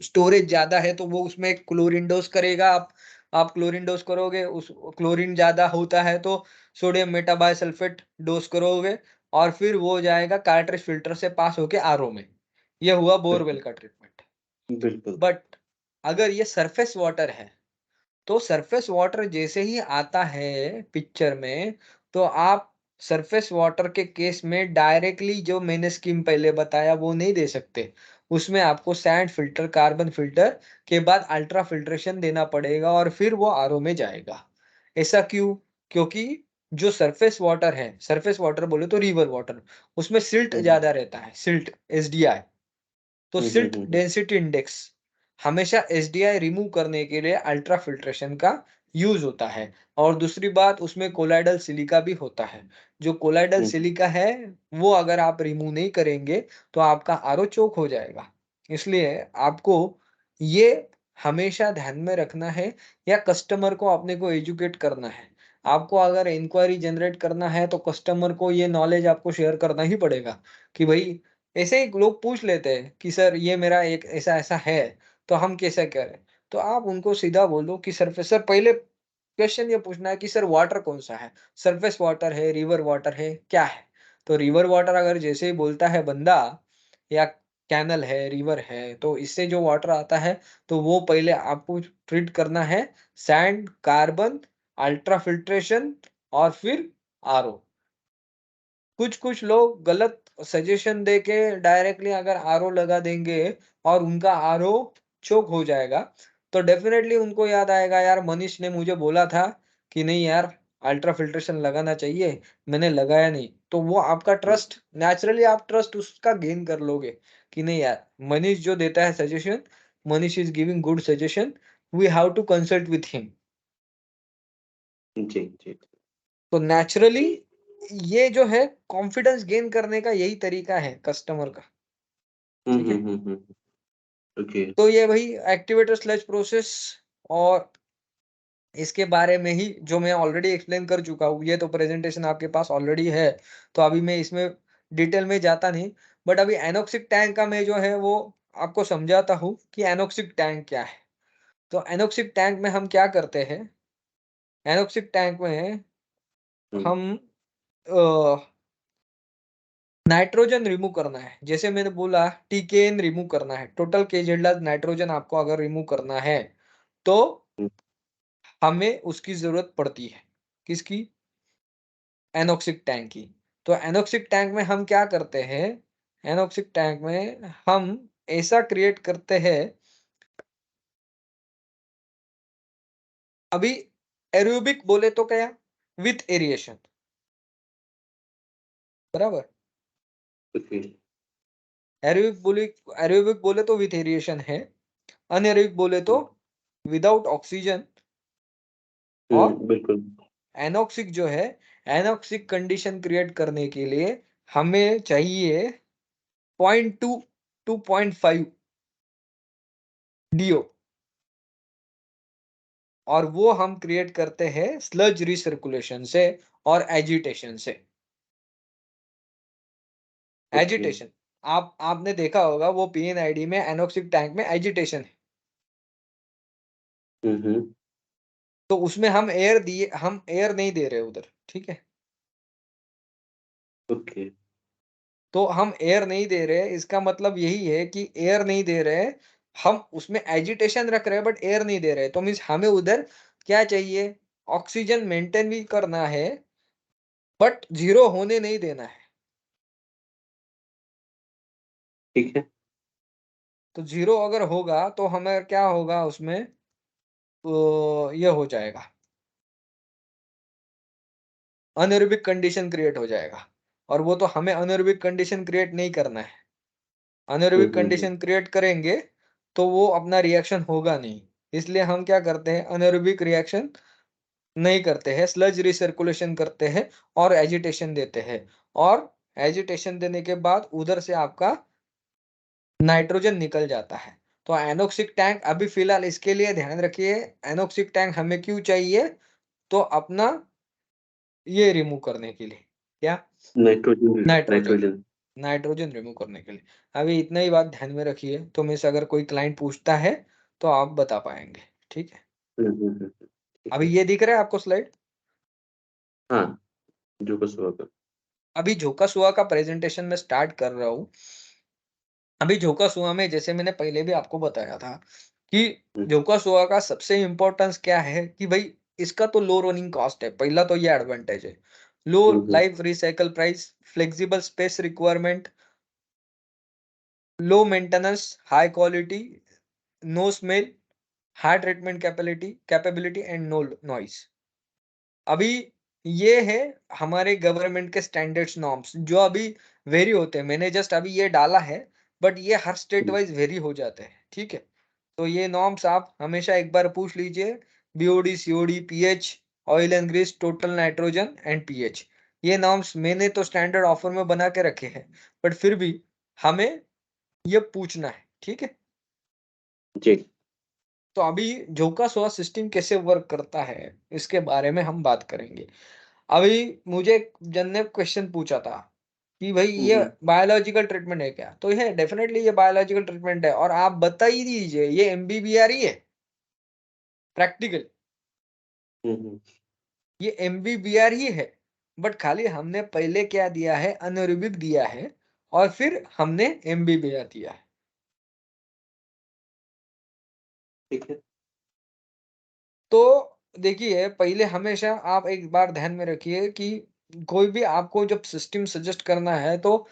स्टोरेज ज़्यादा है, तो वो उसमें क्लोरीन डोज़ करेगा आप क्लोरीन डोज़ करोगे, उस क्लोरीन ज़्यादा होता है, तो सोडियम मेटाबाइसल्फ़ेट डोज़ करोगे और फिर वो जाएगा कार्ट्रिज फ़िल्टर से पास होके आरओ में। ये हुआ बिल्कुल, बोरवेल का ट्रीटमेंट। बिल्कुल। बट अगर ये सरफेस वाटर है, तो सरफेस वाटर जैसे ही आता है पिक्चर में, तो आप सरफेस वाटर के केस में डायरेक्टली जो मैंने स्कीम पहले बताया वो नहीं दे सकते। उसमें आपको सैंड फ़िल्टर, कार्बन फ़िल्टर के बाद अल्ट्रा फ़िल्ट्रेशन देना पड़ेगा और फिर वो आरओ में जाएगा। ऐसा क्यों? क्योंकि जो सरफेस वाटर बोले तो रिवर वाटर, उसमें सिल्ट हुँ, हुँ। ज़्यादा रहता है, सिल्ट एसडीआई। तो हुँ, हुँ, सिल्ट हुँ, हुँ। डेंसिटी इंडेक्स हमेशा एसडीआई रिमूव करने के लिए अल्ट्रा फिल्ट्रेशन का यूज़ होता है और दूसरी बात उसमें कोलाइडल सिलिका भी होता है। जो कोलाइडल हुँ, सिलिका है, वो अगर आप रिमूव नहीं करेंगे, तो आपका आरओ चोक हो जाएगा। इसलिए आपको ये हमेशा ध्यान में रखना है या कस्टमर को अपने को एजुकेट करना है। आपको अगर इंक्वायरी जनरेट करना है, तो कस्टमर को ये नॉलेज आपको शेयर करना ही पड़ेगा कि भई ऐसे ही लोग पूछ लेते हैं कि सर ये मेरा एक ऐसा-ऐसा है, तो हम कैसे करें? तो आप उनको सीधा बोलो कि सर पहले क्वेश्चन ये पूछना है कि सर वाटर कौन-सा है? सरफेस वाटर है, रिवर वाटर है, क्या है? तो रिवर वाटर अगर जैसे ही बोलता है बंदा या कैनल है, रिवर है, तो इससे जो वाटर आता है, तो वो पहले आपको ट्रीट करना है सैंड, कार्बन, अल्ट्रा फिल्ट्रेशन और फिर आरओ। कुछ-कुछ लोग गलत सजेशन देके डायरेक्टली अगर आरओ लगा देंगे और उनका आरओ चोक हो जाएगा, तो डेफ़िनेटली उनको याद आएगा यार मनीष ने मुझे बोला था कि नहीं यार अल्ट्रा फ़िल्ट्रेशन लगाना चाहिए, मैंने लगाया नहीं। तो वो आपका हुँ। ट्रस्ट नेचुरली आप ट्रस्ट उसका गेन कर लोगे कि नहीं यार मनीष जो देता है suggestion, Manish is giving good suggestion, we have to consult with him. जी, जी। तो नेचुरली ये जो है कॉन्फिडेंस गेन करने का यही तरीका है कस्टमर का, हुँ, ठीक हुँ, है? हुँ, हुँ। ओके। तो ये वही एक्टिवेटर स्लेज प्रोसेस और इसके बारे में ही जो मैं ऑलरेडी एक्सप्लेन कर चुका हूँ, ये तो प्रेज़ेंटेशन आपके पास ऑलरेडी है, तो अभी मैं इसमें डिटेल में जाता नहीं। बट अभी एनोक्सिक टैंक का मैं जो है वो आपको समझाता हूँ कि एनोक्सिक टैंक क्या है? तो एनोक्सिक टैंक में हम क्या करते हैं, एनोक्सिक टैंक में हुँ, हम अ नाइट्रोजन रिमूव करना है। जैसे मैंने बोला टीकेएन रिमूव करना है। टोटल केजेडा नाइट्रोजन आपको अगर रिमूव करना है, तो हुँ, हमें उसकी ज़रूरत पड़ती है। किसकी? एनोक्सिक टैंक की। तो एनोक्सिक टैंक में हम क्या करते हैं, एनोक्सिक टैंक में हम ऐसा क्रिएट करते हैं, अभी एरोबिक बोले तो क्या? विथ एरिएशन, बराबर? ओके। एरोबिक बोले तो विथ एरिएशन है, अनएरोबिक बोले तो हुँ, विदाउट ऑक्सीजन और हुँ, बिल्कुल। एनोक्सिक जो है, एनोक्सिक कंडीशन क्रिएट करने के लिए हमें चाहिए 0.2 टू 0.5 डीओ और वो हम क्रिएट करते हैं स्लज रिसर्कुलेशन से और एजिटेशन से। ओके। एजिटेशन आपने देखा होगा वो पीएनआईडी में एनोक्सिक टैंक में एजिटेशन है। हुँ, हुँ, तो उसमें हम एयर नहीं दे रहे उधर, ठीक है? ओके। तो हम एयर नहीं दे रहे, इसका मतलब यही है कि एयर नहीं दे रहे, हम उसमें एजिटेशन रख रहे हैं बट एयर नहीं दे रहे। तो मीन्स हमें उधर क्या चाहिए? ऑक्सीजन मेंटेन भी करना है, बट 0 होने नहीं देना है। ठीक है। तो 0 अगर होगा तो हमें क्या होगा उसमें ये हो जाएगा, अनएरोबिक कंडीशन क्रिएट हो जाएगा और वो तो हमें अनएरोबिक कंडीशन क्रिएट नहीं करना है। हुँ, अनएरोबिक हुँ, हुँ। कंडीशन क्रिएट करेंगे, तो वो अपना रिएक्शन होगा नहीं। इसलिए हम क्या करते हैं, अनएरोबिक रिएक्शन नहीं करते हैं, स्लज रिसर्कुलेशन करते हैं और एजिटेशन देते हैं, और एजिटेशन देने के बाद उधर से आपका नाइट्रोजन निकल जाता है। तो एनोक्सिक टैंक अभी फ़िलहाल इसके लिए ध्यान रखिए, एनोक्सिक टैंक हमें क्यों चाहिए? तो अपना ये रिमूव करने के लिए, क्या? Nitrogen nitrogen. Nitrogen. Nitrogen remove करने के लिए। अभी इतना ही बात ध्यान में रखिए, तो में से अगर कोई क्लाइंट पूछता है, तो आप बता पाएँगे, ठीक है? ठीक अभी है। ये दिख रहा है आपको स्लाइड? हाँ, जो कुछ हुआ था। अभी झोंका-सुआ का प्रेज़ेंटेशन मैं स्टार्ट कर रहा हूँ। अभी झोंका-सुआ में जैसे मैंने पहले भी आपको बताया था कि हुँ, झोंका-सुआ का सबसे इम्पोर्टेंस क्या है कि भई इसका तो लो रनिंग कॉस्ट है, पहला तो ये एडवांटेज है। लो हुँ, हुँ। Life recycle price, flexible space requirement, low maintenance, high quality, no smell, high treatment capability and no noise. अभी ये है हमारे गवर्नमेंट के स्टैंडर्ड्स नॉर्म्स जो अभी वेरी होते हैं। मैंने जस्ट अभी ये डाला है, बट ये हर स्टेट हुँ, वाइज़ वेरी हो जाते हैं, ठीक है? तो ये नॉर्म्स आप हमेशा एक बार पूछ लीजिए, BOD, COD, pH, oil and grease, total nitrogen and pH. ये नॉर्म्स मैंने तो स्टैंडर्ड ऑफर में बना के रखे हैं, बट फिर भी हमें ये पूछना है, ठीक है? जी। तो अभी झोंका सोआ सिस्टम कैसे वर्क करता है, इसके बारे में हम बात करेंगे। अभी मुझे एक जन ने क्वेश्चन पूछा था कि भाई हुँ, ये हुँ। बायोलॉजिकल ट्रीटमेंट है क्या? तो ये डेफिनिटली ये बायोलॉजिकल ट्रीटमेंट है, और आप बता ही दीजिए ये एमबीबीआर ही है, प्रैक्टिकल। हुँ, हुँ। ये एमबीबीआर ही है, बट खाली हमने पहले क्या दिया है, अनएरोबिक दिया है, और फिर हमने एमबीबीआर दिया है। ठीक है। तो देखिए, पहले हमेशा आप एक बार ध्यान में रखिए कि कोई भी आपको जब सिस्टम सजेस्ट करना है, तो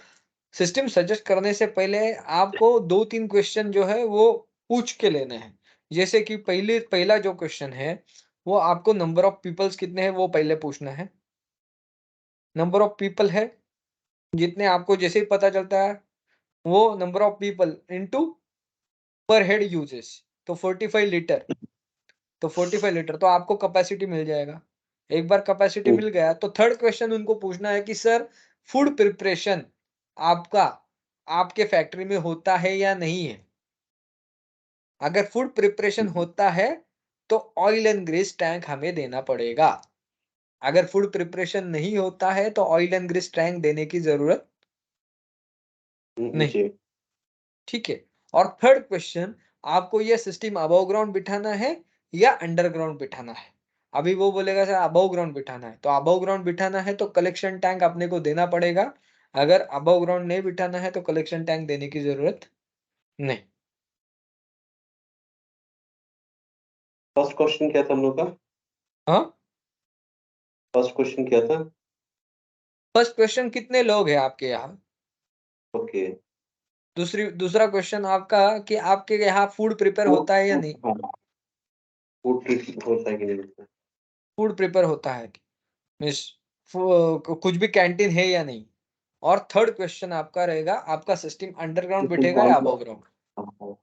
सिस्टम सजेस्ट करने से पहले आपको 2-3 क्वेश्चन जो है वो पूछ के लेने हैं। जैसे कि पहला जो क्वेश्चन है, वो आपको नंबर ऑफ पीपल्स कितने हैं वो पहले पूछना है। नंबर ऑफ पीपल है, जितने आपको जैसे ही पता चलता है, वो नंबर ऑफ पीपल इंटू पर हेड यूजेस, तो 45 लीटर। तो 45 लीटर तो आपको कैपेसिटी मिल जाएगा। एक बार कैपेसिटी हुँ, मिल गया तो थर्ड क्वेश्चन उनको पूछना है कि सर, फूड प्रिपरेशन आपका आपके फैक्ट्री में होता है या नहीं है? अगर फूड प्रिपरेशन हुँ, होता है, तो ऑयल एंड ग्रीस टैंक हमें देना पड़ेगा। अगर फूड प्रिपरेशन नहीं होता है, तो ऑयल एंड ग्रीस टैंक देने की ज़रूरत हुँ, नहीं, जी। ठीक है? और थर्ड क्वेश्चन, आपको ये सिस्टम अबव ग्राउंड बिठाना है या अंडरग्राउंड बिठाना है? अभी वो बोलेगा सर अबव ग्राउंड बिठाना है, तो अबव ग्राउंड बिठाना है तो कलेक्शन टैंक अपने को देना पड़ेगा। अगर अबव ग्राउंड नहीं बिठाना है, तो कलेक्शन टैंक देने की ज़रूरत नहीं। फर्स्ट क्वेश्चन क्या था हम लोग का? हाँ? फर्स्ट क्वेश्चन क्या था? फर्स्ट क्वेश्चन, कितने लोग हैं आपके यहाँ? ओके। दूसरा क्वेश्चन आपका कि आपके यहाँ फूड प्रिपेयर फूड होता है या फूड नहीं? हाँ, फूड ट्रीट होता है कि नहीं होता है? फूड प्रिपेयर होता है मीन्स कुछ भी कैंटीन है या नहीं? और थर्ड क्वेश्चन आपका रहेगा, आपका सिस्टम अंडरग्राउंड कितने बिठेगा या पॉइंट अबव ग्राउंड? हाँ, हाँ,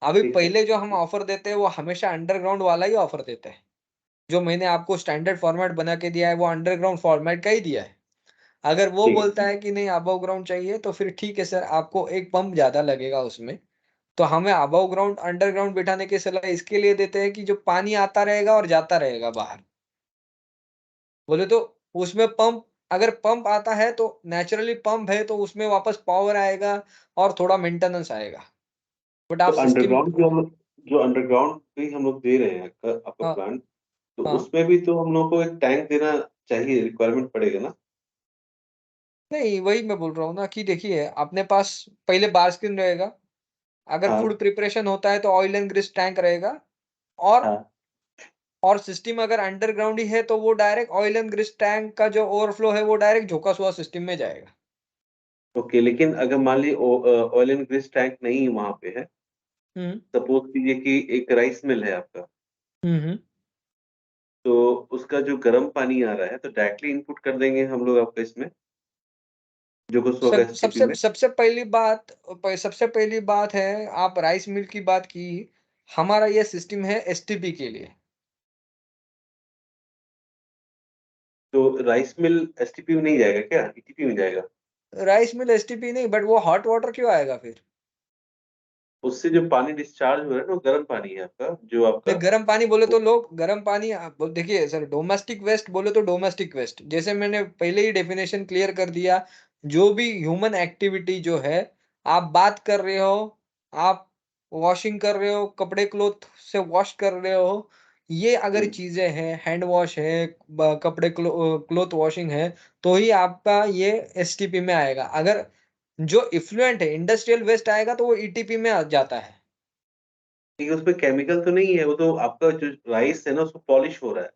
अभी ठीक है। पहले जो हम ऑफर देते हैं वो हमेशा अंडरग्राउंड वाला ही ऑफर देते हैं। जो मैंने आपको स्टैंडर्ड फॉर्मेट बना के दिया है वो अंडरग्राउंड फॉर्मेट का ही दिया है। अगर वो ठीक बोलता है। है कि नहीं अबव ग्राउंड चाहिए, तो फिर ठीक है सर, आपको एक पंप ज़्यादा लगेगा उसमें। तो हमें अबव ग्राउंड, अंडरग्राउंड बिठाने की सलाह इसके लिए देते हैं कि जो पानी आता रहेगा और जाता रहेगा बाहर। बोले तो उसमें पंप, अगर पंप आता है तो नेचुरली पंप है तो उसमें वापस पावर आएगा और थोड़ा मेंटेनेंस आएगा। बट तो आप सिस्टम, अंडरग्राउंड भी हम लोग दे रहे हैं आपका हाँ, प्लांट, तो हाँ। उसमें भी तो हम लोग को एक टैंक देना चाहिए, रिक्वायरमेंट पड़ेगा ना? नहीं, वही मैं बोल रहा हूँ ना कि देखिए अपने पास पहले बार स्क्रीन रहेगा। अगर हाँ, फूड प्रिपरेशन होता है तो ऑयल एंड ग्रीस टैंक रहेगा, और हाँ। सिस्टम अगर अंडरग्राउंड ही है तो वो direct oil and grease tank का जो ओवरफ्लो है वो डायरेक्ट झोंका सुआ सिस्टम में जाएगा। ओके, लेकिन अगर मान ली ऑयल एंड ग्रीस टैंक नहीं वहाँ पे है, हुँ, सपोज़ कीजिए कि एक राइस मिल है आपका, हुँ, हुँ। तो उसका जो गर्म पानी आ रहा है, तो डायरेक्टली इनपुट कर देंगे हम लोग आपका इसमें, जोकोसुआ सब एसटीपी सबसे में। सबसे पहली बात है, आप राइस मिल की बात की, हमारा ये सिस्टम है एसटीपी के लिए। तो राइस मिल एसटीपी में नहीं जाएगा क्या? ईटीपी में जाएगा? राइस मिल एसटीपी नहीं, बट वो हॉट वाटर क्यों आएगा फिर? उससे जो पानी डिस्चार्ज हो रहा है ना, वो गर्म पानी है आपका, जो नहीं, आपका गर्म पानी बोले तो लोग गर्म पानी देखिए सर, डोमेस्टिक वेस्ट बोले तो डोमेस्टिक वेस्ट, जैसे मैंने पहले ही डेफिनेशन क्लियर कर दिया, जो भी ह्यूमन एक्टिविटी जो है, आप बात कर रहे हो, आप वॉशिंग कर रहे हो, कपड़े क्लॉथ से वॉश कर रहे हो, ये अगर हुँ, चीजें हैं, हैंड वॉश है, कपड़े क्लॉथ वॉशिंग है, तो ही आपका ये एसटीपी में आएगा। अगर जो इफ्लुएंट है, इंडस्ट्रियल वेस्ट आएगा तो वो ईटीपी में आ जाता है। ठीक है, उसमें केमिकल तो नहीं है, वो तो आपका जो राइस है ना, उसको पॉलिश हो रहा है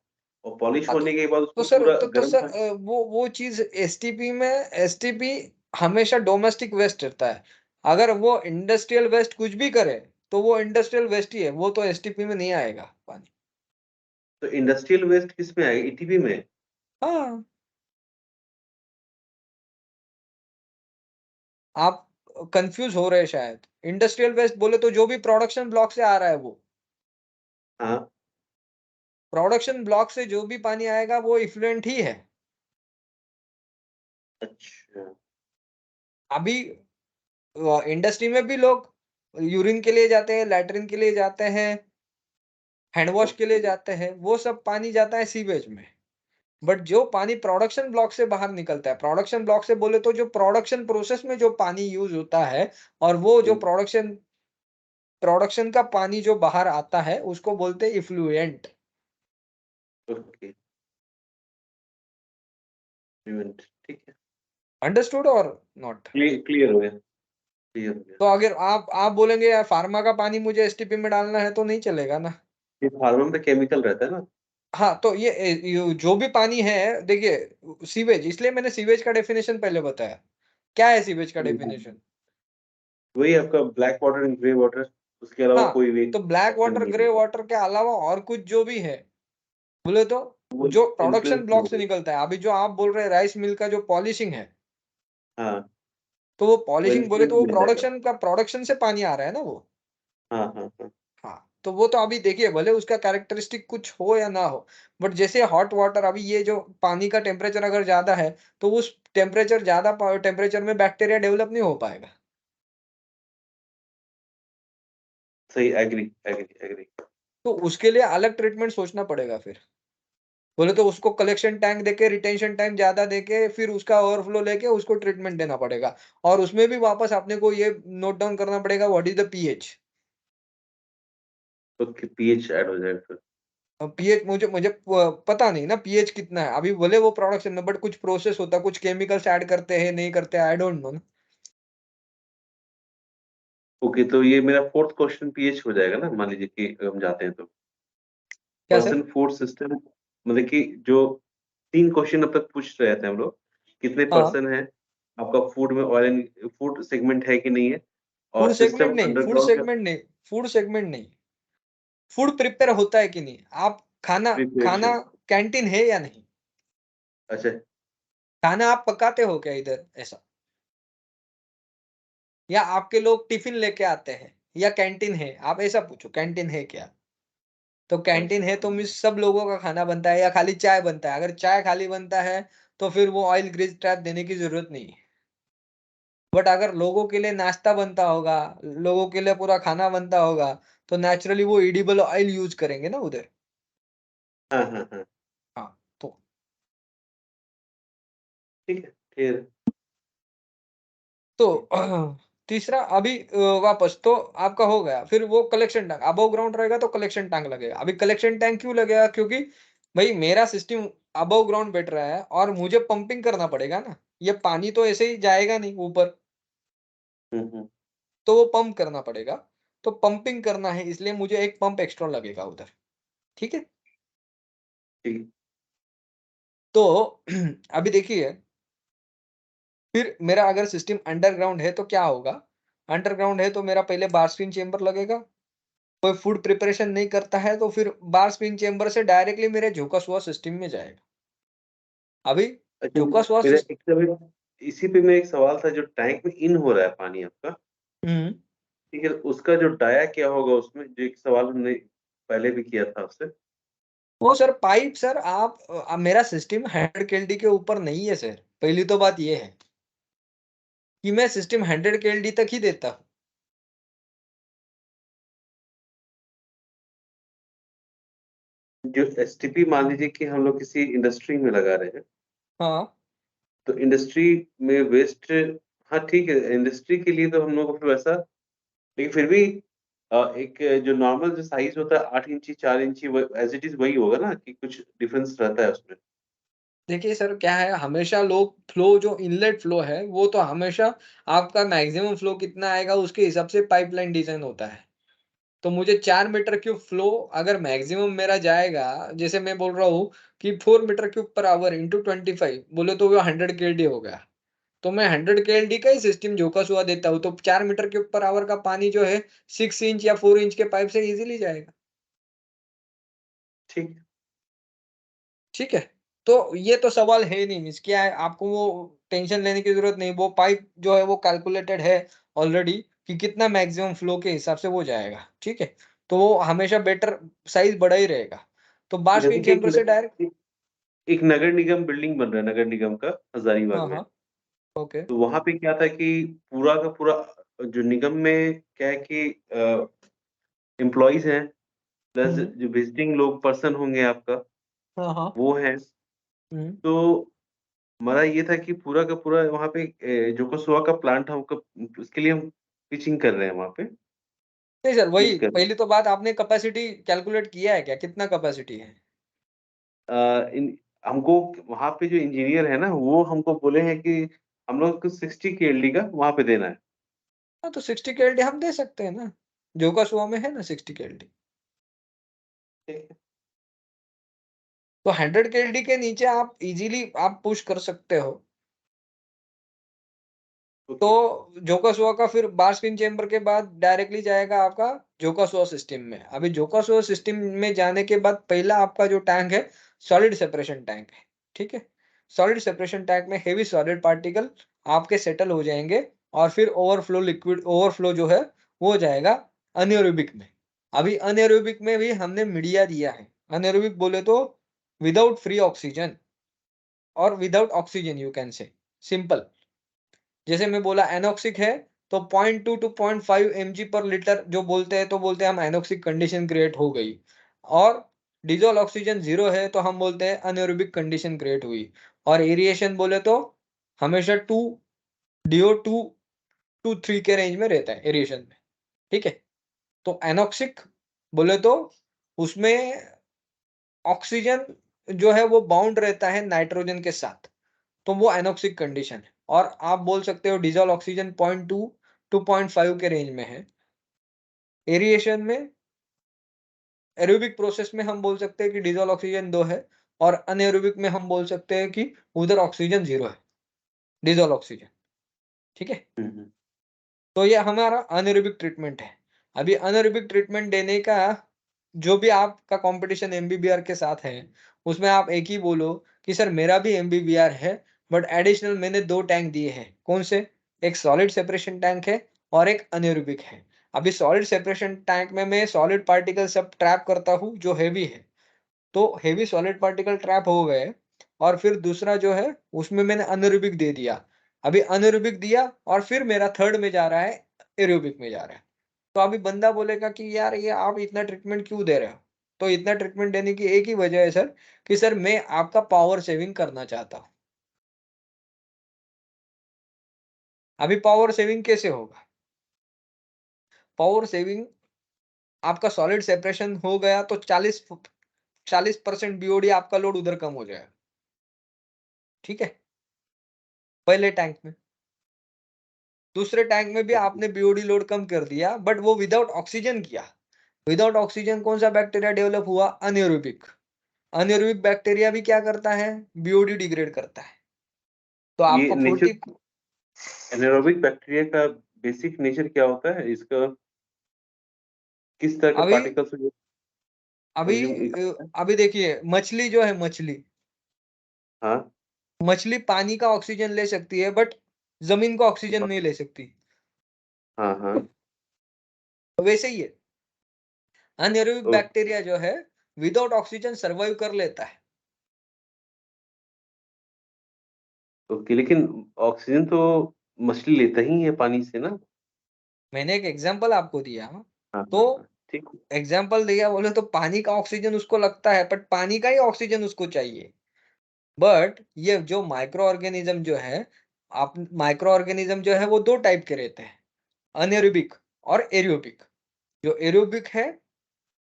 और पॉलिश हाँ, होने के बाद तो उसमें सर पूरा गर्म सर पानी। वो चीज़ एसटीपी हमेशा डोमेस्टिक वेस्ट रहता है। अगर वो इंडस्ट्रियल वेस्ट कुछ भी करे, तो वो इंडस्ट्रियल वेस्ट ही है, वो तो एसटीपी में नहीं आएगा पानी। तो इंडस्ट्रियल वेस्ट किसमें आएगा? ईटीपी में? हाँ, आप कन्फ्यूज़ हो रहे हैं शायद। इंडस्ट्रियल वेस्ट बोले तो जो भी प्रोडक्शन ब्लॉक से आ रहा है वो। हाँ, प्रोडक्शन ब्लॉक से जो भी पानी आएगा वो इफ्लुएंट ही है। अच्छा। अभी इंडस्ट्री में भी लोग यूरिन के लिए जाते हैं, लैट्रिन के लिए जाते हैं, हैंड वॉश के लिए ओके, जाते हैं, वो सब पानी जाता है सीवेज में। बट जो पानी प्रोडक्शन ब्लॉक से बाहर निकलता है, प्रोडक्शन ब्लॉक से बोले तो जो प्रोडक्शन प्रोसेस में जो पानी यूज़ होता है और वो जो हुँ, प्रोडक्शन प्रोडक्शन का पानी जो बाहर आता है, उसको बोलते हैं इफ्लुएंट। ओके, इवेंट ठीक है। अंडरस्टूड और नॉट? क्लियर हो गया, क्लियर हो गया। तो अगर आप बोलेंगे यार फार्मा का पानी मुझे एसटीपी में डालना है, तो नहीं चलेगा ना। ये फार्मा में केमिकल रहता है ना? हाँ, तो ये जो भी पानी है देखिए, सीवेज, इसलिए मैंने सीवेज का डेफिनिशन पहले बताया। क्या है सीवेज का हुँ, हुँ। डेफिनिशन? वही आपका black water and grey water, उसके अलावा हाँ, कोई भी तो ब्लैक ऑप्शन वाटर, नहीं ग्रे होगा। वाटर के अलावा और कुछ जो भी है, बोले तो वो जो प्रोडक्शन इन्फ्लुएंस नहीं ब्लॉक से होगा। निकलता है। अभी जो आप बोल रहे हैं राइस मिल का जो पॉलिशिंग है, हाँ, तो वो वो पॉलिशिंग बोले इन्फ्लुएंस तो वो नहीं हो जाएगा। प्रोडक्शन से पानी आ रहा है ना वो। हाँ, हाँ, हाँ। हाँ, तो वो तो अभी देखिए भले उसका कैरेक्टरिस्टिक कुछ हो या ना हो, बट जैसे हॉट वाटर, अभी ये जो पानी का टेम्परेचर अगर ज़्यादा है, तो उस ज़्यादा टेम्परेचर में बैक्टीरिया डेवलप नहीं हो पाएगा। सही, एग्री, एग्री, एग्री। तो उसके लिए अलग ट्रीटमेंट सोचना पड़ेगा फिर। बोले तो उसको कलेक्शन टैंक देके, रिटेंशन टाइम ज़्यादा देके, फिर उसका ओवरफ्लो लेके उसको ट्रीटमेंट देना पड़ेगा। और उसमें भी वापस अपने को ये नोट डाउन करना पड़ेगा, what is the pH. Okay, pH add हो जाएगा फिर। पीएच मुझे मुझे पता नहीं ना पीएच कितना है। अभी भले वो प्रोडक्शन में, बट कुछ प्रोसेस होता है, कुछ केमिकल्स ऐड करते हैं, नहीं करते हैं, आई डोंट नो ना। ओके, तो ये मेरा 4th क्वेश्चन पीएच हो जाएगा ना, मान लीजिए कि हम जाते हैं तो? क्या सर? पर्सन फूड सिस्टम, मतलब कि जो 3 क्वेश्चन अब तक पूछ रहे थे हम लोग, कितने हाँ, पर्सन हैं? आपका फूड में ऑयल एंड फूड सेगमेंट है कि नहीं है? और सिस्टम अंडरग्राउंड का फूड सेगमेंट नहीं। फूड प्रिपेयर होता है कि नहीं? आप खाना खाना प्रिपरेशन। कैंटीन है या नहीं? अच्छा, खाना आप पकाते हो क्या इधर ऐसा? या आपके लोग टिफ़िन लेके आते हैं? या कैंटीन है? आप ऐसा पूछो, कैंटीन है क्या? तो कैंटीन है अच्छा। तो मीन्स सब लोगों का खाना बनता है या खाली चाय बनता है? अगर चाय खाली बनता है, तो फिर वो ऑयल ग्रीस ट्रैप देने की ज़रूरत नहीं है। बट अगर लोगों के लिए नाश्ता बनता होगा, लोगों के लिए पूरा खाना बनता होगा, तो नेचुरली वो एडिबल ऑयल यूज़ करेंगे ना उधर। हाँ, हाँ, हाँ। हाँ, तो ठीक है, क्लियर है। तो तीसरा अभी वापस तो आपका हो गया, फिर वो कलेक्शन टैंक अबव ग्राउंड रहेगा तो कलेक्शन टैंक लगेगा। अभी कलेक्शन टैंक क्यों लगेगा? क्योंकि भई मेरा सिस्टम अबव ग्राउंड बैठ रहा है और मुझे पंपिंग करना पड़ेगा ना। ये पानी तो ऐसे ही जाएगा नहीं ऊपर, हुँ, हुँ। तो वो पंप करना पड़ेगा। तो पंपिंग करना है, इसलिए मुझे एक पंप एक्स्ट्रा लगेगा उधर, ठीक है? ठीक। तो अभी देखिए, फिर मेरा अगर सिस्टम अंडरग्राउंड है तो क्या होगा? अंडरग्राउंड है तो मेरा पहले बारस्पिन चेंबर लगेगा। कोई फूड प्रिपरेशन नहीं करता है तो फिर बार स्पिन चेंबर से डायरेक्टली मेरे झोंका सुआ सिस्टम में जाएगा। अभी अच्छा, झोंका सुआ मेरा सिस एक इसी पे मेरा एक सवाल था, जो टैंक में इन हो रहा है पानी आपका, हुँ। ठीक है, उसका जो डाया क्या होगा उसमें? जो एक सवाल हमने पहले भी किया था आपसे। वो सर पाइप सर आप मेरा सिस्टम 100 केएलडी के ऊपर नहीं है सर। पहली तो बात ये है कि मैं सिस्टम 100 केएलडी तक ही देता हूँ। जो एसटीपी मान लीजिए कि हम लोग किसी इंडस्ट्री में लगा रहे हैं, हाँ। तो इंडस्ट्री में वेस्ट, हाँ ठीक है, इंडस्ट्री के लिए तो हम लोग को फिर वैसा, लेकिन फिर भी एक जो नॉर्मल जो साइज होता है 8 इंची 4 इंची, एज इट इज वही होगा ना, कि कुछ डिफरेंस रहता है उसमें? देखिए सर क्या है हमेशा लोग फ्लो जो इनलेट फ्लो है वो तो हमेशा आपका मैक्सिमम फ्लो कितना आएगा उसके हिसाब से पाइपलाइन डिज़ाइन होता है। तो मुझे 4 मीटर क्यूब फ्लो अगर मैक्सिमम मेरा जाएगा, जैसे मैं बोल रहा हूँ कि 4 metre cube per hour into 25 बोले तो वो 100 केएलडी हो गया। तो मैं 100 केएलडी का ही सिस्टम झोंका-सुआ देता हूँ, तो 4 मीटर क्यूब पर आवर का पानी जो है 6 इंच या 4 इंच के पाइप से ईज़िली जाएगा। ठीक। ठीक है? तो ये तो सवाल है ही नहीं मीन्स क्या है आपको वो टेंशन लेने की ज़रूरत नहीं, वो पाइप जो है वो कैलकुलेटेड है ऑलरेडी कि कितना मैक्सिमम फ्लो के हिसाब से वो जाएगा, ठीक है? तो वो हमेशा बेटर साइज़ बड़ा ही रहेगा। तो जैसे बाष्पीन कि चैम्बर से डायरेक्ट एक नगर निगम बिल्डिंग बन रहा है, नगर निगम का हाँ, हजारीबाग में। हाँ, ओके। तो वहाँ पे क्या था कि पूरा का पूरा जो निगम में क्या है कि एम्प्लॉइज़ हैं, प्लस हुँ, जो विजिटिंग लोग पर्सन होंगे आपका, हाँ, हाँ, वो हैं। हुँ। तो हमारा ये था कि पूरा का पूरा वहाँ पे जोकोसुआ का प्लांट हमको, उसके लिए हम पिचिंग कर रहे हैं वहाँ पे, नहीं सर पिच वही कर रहे हैं। पहली तो बात आपने कैपेसिटी कैलकुलेट किया है क्या? कितना कैपेसिटी है? इन हमको वहाँ पे जो इंजीनियर है ना, वो हमको बोले हैं कि हम लोग को 60 केएलडी का वहाँ पे देना है। हाँ, तो 60 केएलडी हम दे सकते हैं ना। जोका-सुआ में है ना 60 केएलडी। ठीक है। तो 100 केएलडी के नीचे आप इज़िली आप पुश कर सकते हो। ओके। तो जोका-सुआ का फिर बारस्पिन चेंबर के बाद डायरेक्टली जाएगा आपका जोका-सुआ सिस्टम में। अभी जोका-सुआ सिस्टम में जाने के बाद पहला आपका जो टैंक है, सॉलिड सेपरेशन टैंक है, ठीक है? सॉलिड सेपरेशन टैंक में हेवी सॉलिड पार्टिकल आपके सेटल हो जाएँगे और फिर ओवरफ्लो जो है, वो जाएगा अनएरोबिक में। अभी अनएरोबिक में भी हमने मीडिया दिया है। अनएरोबिक बोले तो विदाउट फ्री ऑक्सीजन और without oxygen you can say, simple. जैसे मैं बोला एनॉक्सिक है, तो 0.2 टू 0.5 एमजी पर लीटर जो बोलते हैं, तो बोलते हैं हम एनॉक्सिक कंडीशन क्रिएट हो गई और डिसॉल्व ऑक्सीजन 0 है, तो हम बोलते हैं अनएरोबिक कंडीशन क्रिएट हुई और एरिएशन बोले तो हमेशा 2 DO2 टू 3 के रेंज में रहता है एरिएशन में, ठीक है? तो एनॉक्सिक बोले तो उसमें ऑक्सीजन जो है वो बाउंड रहता है नाइट्रोजन के साथ। तो वो एनॉक्सिक कंडीशन है और आप बोल सकते हो डिसॉल्व ऑक्सीजन 0.2 टू 0.5 के रेंज में है। एरिएशन में एरोबिक प्रोसेस में हम बोल सकते हैं कि डिसॉल्व ऑक्सीजन 2 है और अनएरोबिक में हम बोल सकते हैं कि उधर ऑक्सीजन 0 है, डिसॉल्व ऑक्सीजन, ठीक है? हुँ, हुँ। तो ये हमारा अनएरोबिक ट्रीटमेंट है। अभी अनएरोबिक ट्रीटमेंट देने का जो भी आपका कॉम्पिटिशन एमबीबीआर के साथ है, उसमें आप एक ही बोलो कि सर मेरा भी एमबीबीआर है, बट एडिशनल मैंने 2 टैंक दिए हैं। कौन से? एक सॉलिड सेपरेशन टैंक है और एक अनएरोबिक है। अभी सॉलिड सेपरेशन टैंक में मैं सॉलिड पार्टिकल सब ट्रैप करता हूँ जो हेवी है। तो हेवी सॉलिड पार्टिकल ट्रैप हो गए और फिर दूसरा जो है उसमें मैंने अनएरोबिक दे दिया। अभी अनएरोबिक दिया और फिर मेरा थर्ड में जा रहा है, एरोबिक में जा रहा है। तो अभी बंदा बोलेगा कि यार ये आप इतना ट्रीटमेंट क्यों दे रहे हो? तो इतना ट्रीटमेंट देने की एक ही वजह है सर कि सर मैं आपका पावर सेविंग करना चाहता हूँ। अभी पावर सेविंग कैसे होगा? पावर सेविंग आपका सॉलिड सेपरेशन हो गया तो 40% बीओडी आपका लोड उधर कम हो जाएगा, ठीक है? पहले टैंक में। दूसरे टैंक में भी ओके। आपने बीओडी लोड कम कर दिया बट वो विदाउट ऑक्सीजन किया। विदाउट ऑक्सीजन कौन-सा बैक्टीरिया डेवलप हुआ? अनएरोबिक। अनएरोबिक बैक्टीरिया भी क्या करता है? बीओडी डिग्रेड करता है। तो ये आपका नेचर 40 एनारोबिक बैक्टीरिया का बेसिक नेचर क्या होता है? इसका किस तरह के अभी पार्टिकल्स को अभी कंज़्यूम करता है? अभी देखिए मछली जो है मछली, हाँ, मछली पानी का ऑक्सीजन ले सकती है बट ज़मीन का ऑक्सीजन हाँ, नहीं ले सकती। हाँ, हाँ। वैसे ही है, अनएरोबिक ओके। बैक्टीरिया जो है विदाउट ऑक्सीजन सर्वाइव कर लेता है। ओके, लेकिन ऑक्सीजन तो मछली लेता ही है पानी से ना? मैंने एक एग्ज़ाम्पल आपको दिया, हाँ, तो हाँ, हाँ। ठीक है। एग्ज़ाम्पल दिया बोले तो पानी का ऑक्सीजन उसको लगता है, बट पानी का ही ऑक्सीजन उसको चाहिए। बट ये जो माइक्रो ऑर्गेनिज़्म जो है, आप माइक्रो ऑर्गेनिज़्म जो है वो 2 टाइप के रहते हैं, अनएरोबिक और एरोबिक। जो एरोबिक है,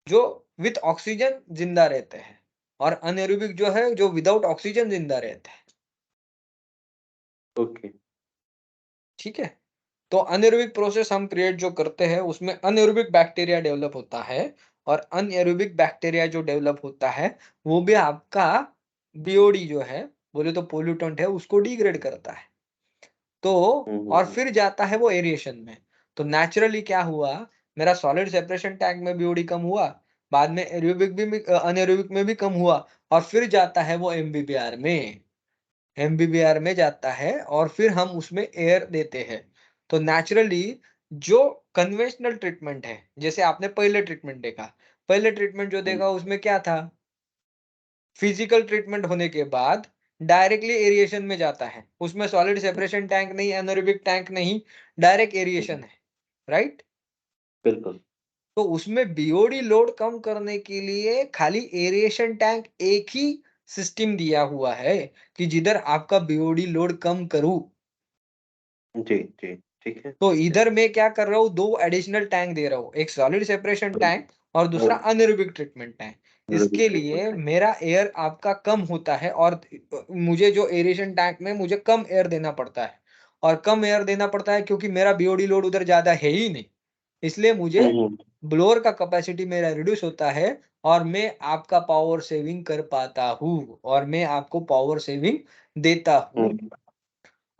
जो विथ ऑक्सीजन ज़िंदा रहते हैं, और अनएरोबिक जो है, जो विदाउट ऑक्सीजन ज़िंदा रहते हैं। ओके। ठीक है? तो अनएरोबिक प्रोसेस हम क्रिएट जो करते हैं, उसमें अनएरोबिक बैक्टीरिया डेवलप होता है, और अनएरोबिक बैक्टीरिया जो डेवलप होता है, वो भी आपका बीओडी जो है, बोले तो पोल्यूटेंट है, उसको डिग्रेड करता है। तो हुँ, हुँ, और हुँ। फिर जाता है वो एरिएशन में। तो नेचुरली क्या हुआ, मेरा सॉलिड सेपरेशन टैंक में बीओडी कम हुआ, बाद में अनएरोबिक में भी कम हुआ, और फिर जाता है वो एमबीबीआर में। एमबीबीआर में जाता है और फिर हम उसमें एयर देते हैं। तो नेचुरली जो कन्वेंशनल ट्रीटमेंट है, जैसे आपने पहले ट्रीटमेंट देखा, पहले ट्रीटमेंट जो हुँ, देखा उसमें क्या था? फिजिकल ट्रीटमेंट होने के बाद डायरेक्टली एरिएशन में जाता है। उसमें सॉलिड हुँ, सेपरेशन टैंक नहीं, एनारोबिक टैंक नहीं, डायरेक्ट हुँ। एरिएशन है, राइट? बिल्कुल। तो उसमें बीओडी लोड कम करने के लिए खाली एरिएशन टैंक एक ही सिस्टम दिया हुआ है कि जिधर आपका बीओडी लोड कम करूँ। जी, जी। ठीक है, तो ठीक है। इधर मैं क्या कर रहा हूँ, 2 एडिशनल टैंक दे रहा हूँ, एक सॉलिड सेपरेशन हुँ, टैंक और हुँ। दूसरा अनएरोबिक ट्रीटमेंट टैंक। एनारोबिक इसके ट्रीटमेंट लिए है। मेरा एयर आपका कम होता है, और मुझे जो एरेशन टैंक में मुझे कम एयर देना पड़ता है, और कम एयर देना पड़ता है क्योंकि मेरा बीओडी लोड उधर ज़्यादा है ही नहीं। इसलिए मुझे हुँ, हुँ। ब्लोअर का कैपेसिटी मेरा रिड्यूस होता है, और मैं आपका पावर सेविंग कर पाता हूँ, और मैं आपको पावर सेविंग देता हूँ। हुँ।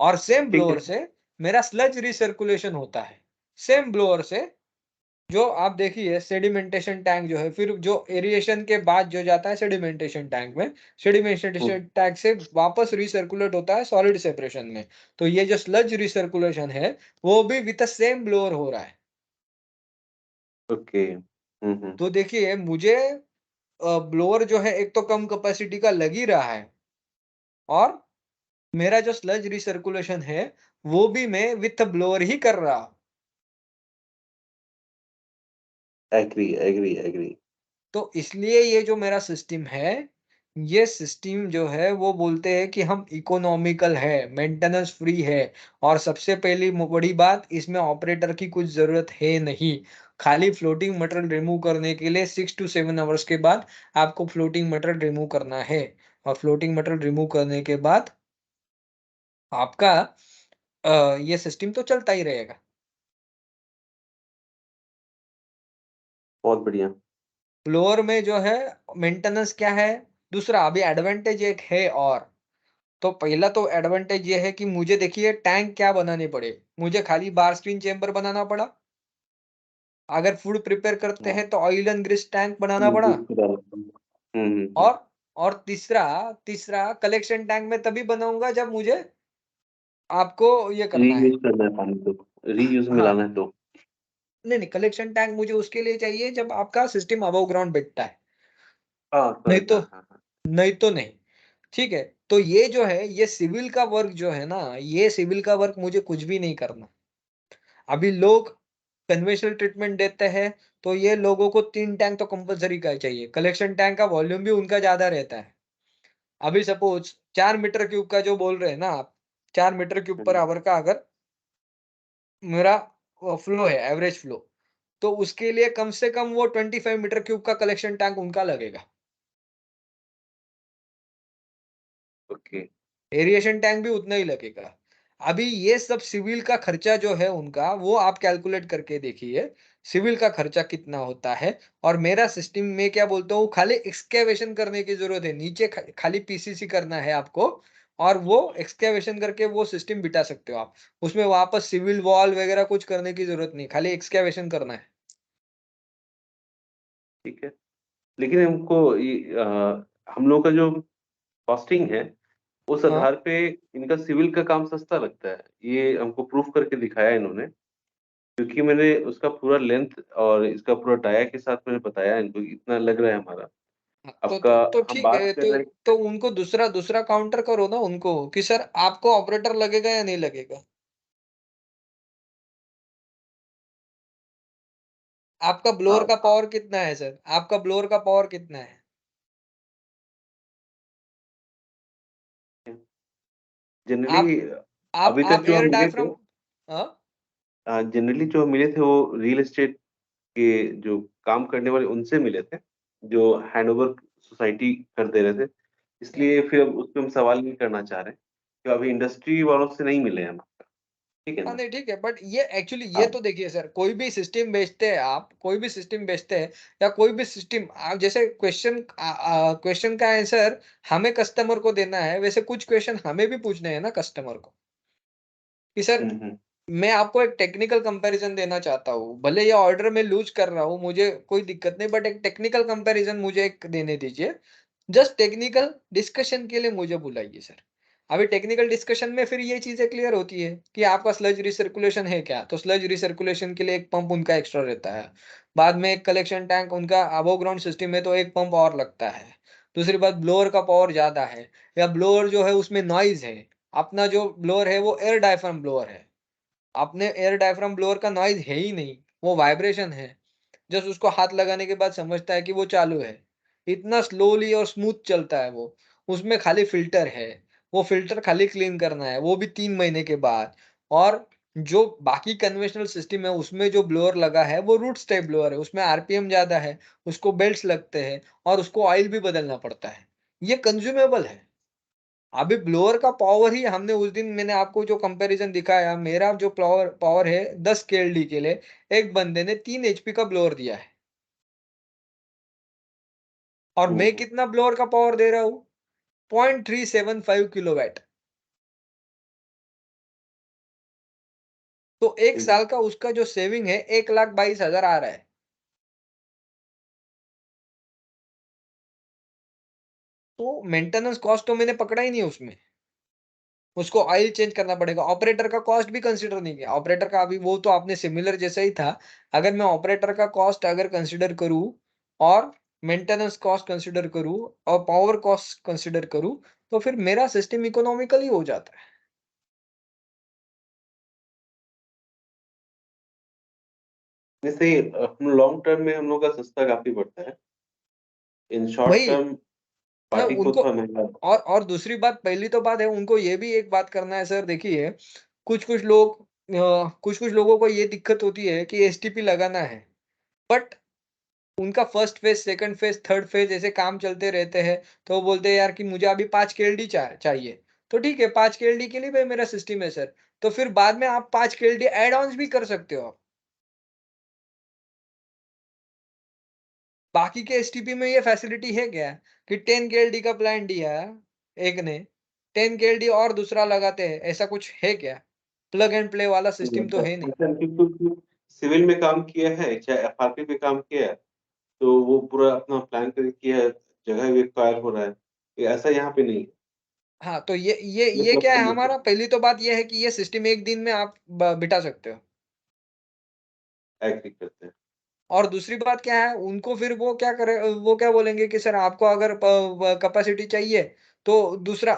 और सेम ठीक ब्लोअर है। से मेरा स्लज रिसर्कुलेशन होता है। सेम ब्लोअर से जो आप देखिए सेडिमेंटेशन टैंक जो है, फिर जो एरिएशन के बाद जो जाता है सेडिमेंटेशन टैंक में, हुँ। सेडिमेंटेशन टैंक से वापस रिसर्कुलेट होता है सॉलिड सेपरेशन में। तो ये जो स्लज रिसर्कुलेशन है, वो भी विथ द सेम ब्लोअर हो रहा है। ओके। हुँ, हुँ। तो देखिए मुझे ब्लोअर जो है एक तो कम कैपेसिटी का लग ही रहा है, और मेरा जो स्लज रिसर्कुलेशन है, वो भी मैं विथ ब्लोअर ही कर रहा हूँ। Agree, agree, agree. तो इसलिए ये जो मेरा सिस्टम है, ये सिस्टम जो है वो बोलते हैं कि हम इकोनॉमिकल है, मेंटेनेंस फ्री है, और सबसे पहली बड़ी बात, इसमें ऑपरेटर की कुछ ज़रूरत है नहीं। खाली फ्लोटिंग मटेरियल रिमूव करने के लिए 6 टू 7 आवर्स के बाद आपको फ्लोटिंग मटेरियल रिमूव करना है, और फ्लोटिंग मटेरियल रिमूव करने के बाद आपका ये सिस्टम तो चलता ही रहेगा। बहुत बढ़िया। फ्लोर में जो है मेंटेनेंस क्या है? दूसरा अभी एडवांटेज एक है और, तो पहला तो एडवांटेज ये है कि मुझे देखिए टैंक क्या बनाने पड़े, मुझे खाली बार स्क्रीन चेंबर बनाना पड़ा। अगर फूड प्रिपेयर करते हाँ। हैं तो ऑयल एंड ग्रीस टैंक बनाना हुँ, पड़ा। बिल्कुल डालता हूँ। हुँ, हुँ, हुँ। और और तीसरा तीसरा कलेक्शन टैंक मैं तभी बनाऊँगा जब मुझे आपको ये करना है। रीयूज़ करना है पानी को, रीयूज़ में हाँ, लाना है तो। नहीं, कलेक्शन टैंक मुझे उसके लिए चाहिए जब आपका सिस्टम अबव ग्राउंड बैठता है। हाँ, नहीं सॉरी। तो हाँ, हाँ, हाँ। नहीं तो नहीं। ठीक है? तो ये जो है, ये सिविल का वर्क जो है ना, ये सिविल का वर्क मुझे कुछ भी नहीं करना। अभी लोग कन्वेंशनल ट्रीटमेंट देते हैं, तो ये लोगों को 3 टैंक तो कंपल्सरी का चाहिए। कलेक्शन टैंक का वॉल्यूम भी उनका ज़्यादा रहता है। अभी सपोज़ 4 मीटर क्यूब का जो बोल रहे हैं ना आप, 4 मीटर क्यूब पर हुँ। आवर का अगर मेरा फ्लो है, एवरेज फ्लो, तो उसके लिए कम से कम वो 25 मीटर क्यूब का कलेक्शन टैंक उनका लगेगा। ओके। एरिएशन टैंक भी उतना ही लगेगा। अभी ये सब सिविल का खर्चा जो है उनका, वो आप कैलकुलेट करके देखिए, सिविल का खर्चा कितना होता है, और मेरा सिस्टम में क्या बोलता हूँ, खाली एक्सकैवेशन करने की ज़रूरत है। नीचे खाली पीसीसी करना है आपको, और वो एक्सकैवेशन करके वो सिस्टम बिठा सकते हो आप। उसमें वापस सिविल वॉल वगैरह कुछ करने की ज़रूरत नहीं, खाली एक्सकैवेशन करना है। ठीक है। लेकिन हमको हम लोग का जो कॉस्टिंग है, उस हाँ, आधार पे इनका सिविल का काम सस्ता लगता है। ये हमको प्रूफ करके दिखाया इन्होंने, क्योंकि मैंने उसका पूरा लेंथ और इसका पूरा डाया के साथ मैंने बताया इनको कि इतना लग रहा है हमारा। आपका तो हम ठीक बात है, कर रहे हैं। तो उनको दूसरा काउंटर करो ना उनको कि सर आपको ऑपरेटर लगेगा या नहीं लगेगा? आपका ब्लोअर हाँ, का पावर कितना है सर? आपका ब्लोअर का पावर कितना है? जनरली आप आप अभी तक आप जो एयर हम मिले थे डायफ्राम हाँ? जनरली जो मिले थे वो रियल एस्टेट के जो काम करने वाले उनसे मिले थे, जो हैंडओवर सोसाइटी कर दे रहे थे। हाँ। इसलिए फिर अब उसपे हम सवाल नहीं करना चाह रहे हैं, कि अभी इंडस्ट्री वालों से नहीं मिले हम, ठीक है हाँ, ना? नहीं ठीक है, बट ये एक्चुअली ये हाँ, तो देखिए सर, कोई भी सिस्टम बेचते हैं आप, कोई भी सिस्टम बेचते हैं या कोई भी सिस्टम आप जैसे क्वेश्चन का आंसर हमें कस्टमर को देना है, वैसे कुछ क्वेश्चन हमें भी पूछने हैं ना कस्टमर को, कि सर हुँ, हुँ। मैं आपको एक टेक्निकल कंपैरिज़न देना चाहता हूँ। भले ये ऑर्डर मैं लूज़ कर रहा हूँ, मुझे कोई दिक्कत नहीं, बट एक टेक्निकल कंपैरिज़न मुझे एक देने दीजिए। जस्ट टेक्निकल डिस्कशन के लिए मुझे बुलाइए सर। अभी टेक्निकल डिस्कशन में फिर ये चीज़ें क्लियर होती है कि आपका स्लज रिसर्कुलेशन है क्या? तो स्लज रिसर्कुलेशन के लिए एक पंप उनका एक्स्ट्रा रहता है। बाद में एक कलेक्शन टैंक उनका अबव ग्राउंड सिस्टम है तो एक पंप और लगता है। दूसरी बात ब्लोअर का पावर ज़्यादा है या ब्लोअर जो है उसमें नॉइज़ है। अपना जो ब्लोअर है वो एयर डायफ्राम ब्लोअर है। अपने एयर डायफ्राम ब्लोअर का नॉइज़ है ही नहीं, वो वाइब्रेशन है। जस्ट उसको हाथ लगाने के बाद समझता है कि वो चालू है। इतना स्लोली और स्मूथ चलता है वो। उसमें खाली फ़िल्टर है, वो फ़िल्टर खाली क्लीन करना है, वो भी 3 महीने के बाद। और जो बाकी कन्वेंशनल सिस्टम है, उसमें जो ब्लोअर लगा है, वो रूट्स टाइप ब्लोअर है, उसमें आरपीएम ज़्यादा है, उसको बेल्ट्स लगते हैं और उसको ऑयल भी बदलना पड़ता है। ये कंज्यूमेबल है। अभी ब्लोअर का पावर ही हमने उस दिन मैंने आपको जो कंपैरिज़न दिखाया, मेरा जो पावर पावर है 10 केएलडी के लिए, एक बंदे ने 3 एचपी का ब्लोअर दिया है और हुँ, मैं हुँ। कितना ब्लोअर का पावर दे रहा हूँ? 0.375 किलोवाट। तो 1 जी। साल का उसका जो सेविंग है 1,22,000 आ रहा है। तो मेंटेनेंस कॉस्ट तो मैंने पकड़ा ही नहीं उसमें। उसको ऑयल चेंज करना पड़ेगा। ऑपरेटर का कॉस्ट भी कंसीडर नहीं किया। ऑपरेटर का अभी वो तो आपने सिमिलर जैसा ही था। अगर मैं ऑपरेटर का कॉस्ट अगर कंसीडर करूँ और मेंटेनेंस कॉस्ट कंसीडर करूँ और पावर कॉस्ट कंसीडर करूँ, तो फिर मेरा सिस्टम इकोनॉमिकल ही हो जाता है। जैसे हम लॉन्ग टर्म में हम लोग का सस्ता काफ़ी पड़ता है। इन शॉर्ट वही टर्म हाँ, पार्टी को उनको थोड़ा महँगा। और दूसरी बात पहली तो बात है उनको ये भी एक बात करना है सर देखिए, कुछ-कुछ लोग कुछ-कुछ लोगों को ये दिक्कत होती है कि एसटीपी लगाना है। बट उनका first phase, second phase, third phase ऐसे काम चलते रहते हैं, तो वो बोलते हैं यार कि मुझे अभी 5 केएलडी चाहिए। तो ठीक है 5 केएलडी के लिए भी मेरा सिस्टम है सर। तो फिर बाद में आप 5 केएलडी ऐड ऑन्स भी कर सकते हो आप। बाकी के एसटीपी में ये फैसिलिटी है क्या कि 10 केएलडी का प्लान दिया एक ने, 10 केएलडी और दूसरा लगाते हैं, ऐसा कुछ है क्या? प्लग एंड प्ले वाला सिस्टम तो ऐसा है नहीं। ऐसा क्योंकि सिविल में काम किया है, चाहे एफआरपी पे काम किया है, तो वो पूरा अपना प्लान करके किया है, जगह भी एक्वायर हो रहा है। ये ऐसा यहाँ पे नहीं है। हाँ, तो ये मतलब क्या है हम हमारा पहली तो बात ये है कि ये सिस्टम 1 दिन में आप ब बिठा सकते हो। एग्री करते हैं। और दूसरी बात क्या है, उनको फिर वो क्या बोलेंगे कि सर आपको अगर कैपेसिटी चाहिए, तो दूसरा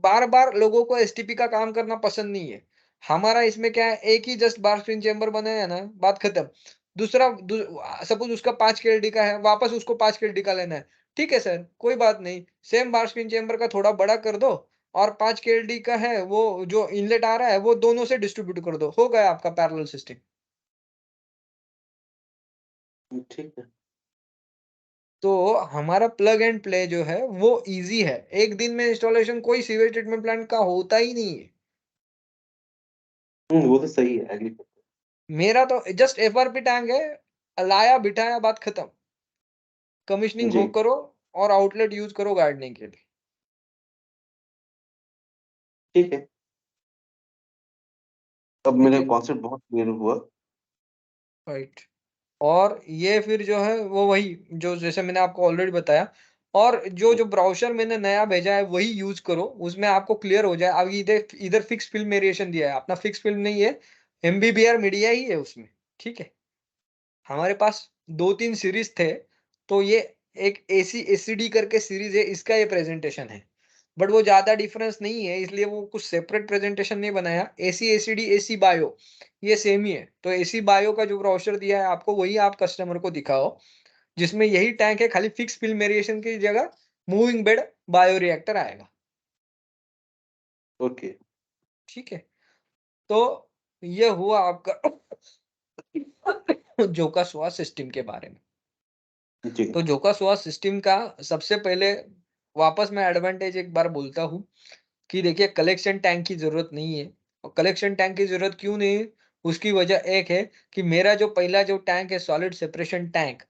बार-बार लोगों को एसटीपी का काम करना पसंद नहीं है। हमारा इसमें क्या है, एक ही जस्ट बार स्क्रीन चेंबर बनाया ना, बात खत्म। सपोज़ उसका 5 केएलडी का है, वापस उसको 5 केएलडी का लेना है। ठीक है सर, कोई बात नहीं, सेम बार स्क्रीन चेंबर का थोड़ा बड़ा कर दो और 5 केएलडी का है, वो जो इनलेट आ रहा है, वो दोनों से डिस्ट्रीब्यूट कर दो। हो गया आपका पैरेलल सिस्टम। ठीक है। तो हमारा प्लग एंड प्ले जो है वो ईज़ी है। एक दिन में इंस्टॉलेशन कोई सीवेज ट्रीटमेंट प्लांट का होता ही नहीं है। वो तो सही है, एग्री करते मेरा तो जस्ट एफआरपी टैंक है, लाया बिठाया बात खत्म। हैं। कमीशनिंग जी, हो करो और आउटलेट यूज़ करो गार्डनिंग के लिए। ठीक है। अब ठीक मेरा है? कॉन्सेप्ट बहुत क्लियर हुआ। राइट। और ये फिर जो है वो वही जो जैसे मैंने आपको ऑलरेडी बताया और जो ब्राउज़र मैंने नया भेजा है वही यूज़ करो, उसमें आपको क्लियर हो जाए। अब इधर इधर फिक्स फ़िल्म वेरिएशन दिया है, अपना फिक्स फ़िल्म नहीं है, एमबीबीआर मीडिया ही है उसमें, ठीक है? हमारे पास 2-3 सीरीज़ थे, तो ये एक एसी-एसीडी करके सीरीज़ है, इसका ये प्रेज़ेंटेशन है। बट वो ज़्यादा डिफ़रेंस नहीं है, इसलिए वो कुछ सेपरेट प्रेज़ेंटेशन नहीं बनाया। एसी-एसीडी, एसी बायो ये सेम ही है। तो एसी बायो का जो ब्रोशर दिया है आपको, वही आप कस्टमर को दिखाओ, जिसमें यही टैंक है, खाली फिक्स फिल्म वेरिएशन की जगह मूविंग बेड बायोरिएक्टर आएगा। ओके। ठीक है? तो ये हुआ आपका जोका सोआ सिस्टम के बारे में। जी। तो जोका सोआ सिस्टम का सबसे पहले वापस मैं एडवांटेज एक बार बोलता हूँ कि देखिए कलेक्शन टैंक की ज़रूरत नहीं है। और कलेक्शन टैंक की ज़रूरत क्यों नहीं है? उसकी वजह एक है कि मेरा जो पहला जो टैंक है सॉलिड सेपरेशन टैंक,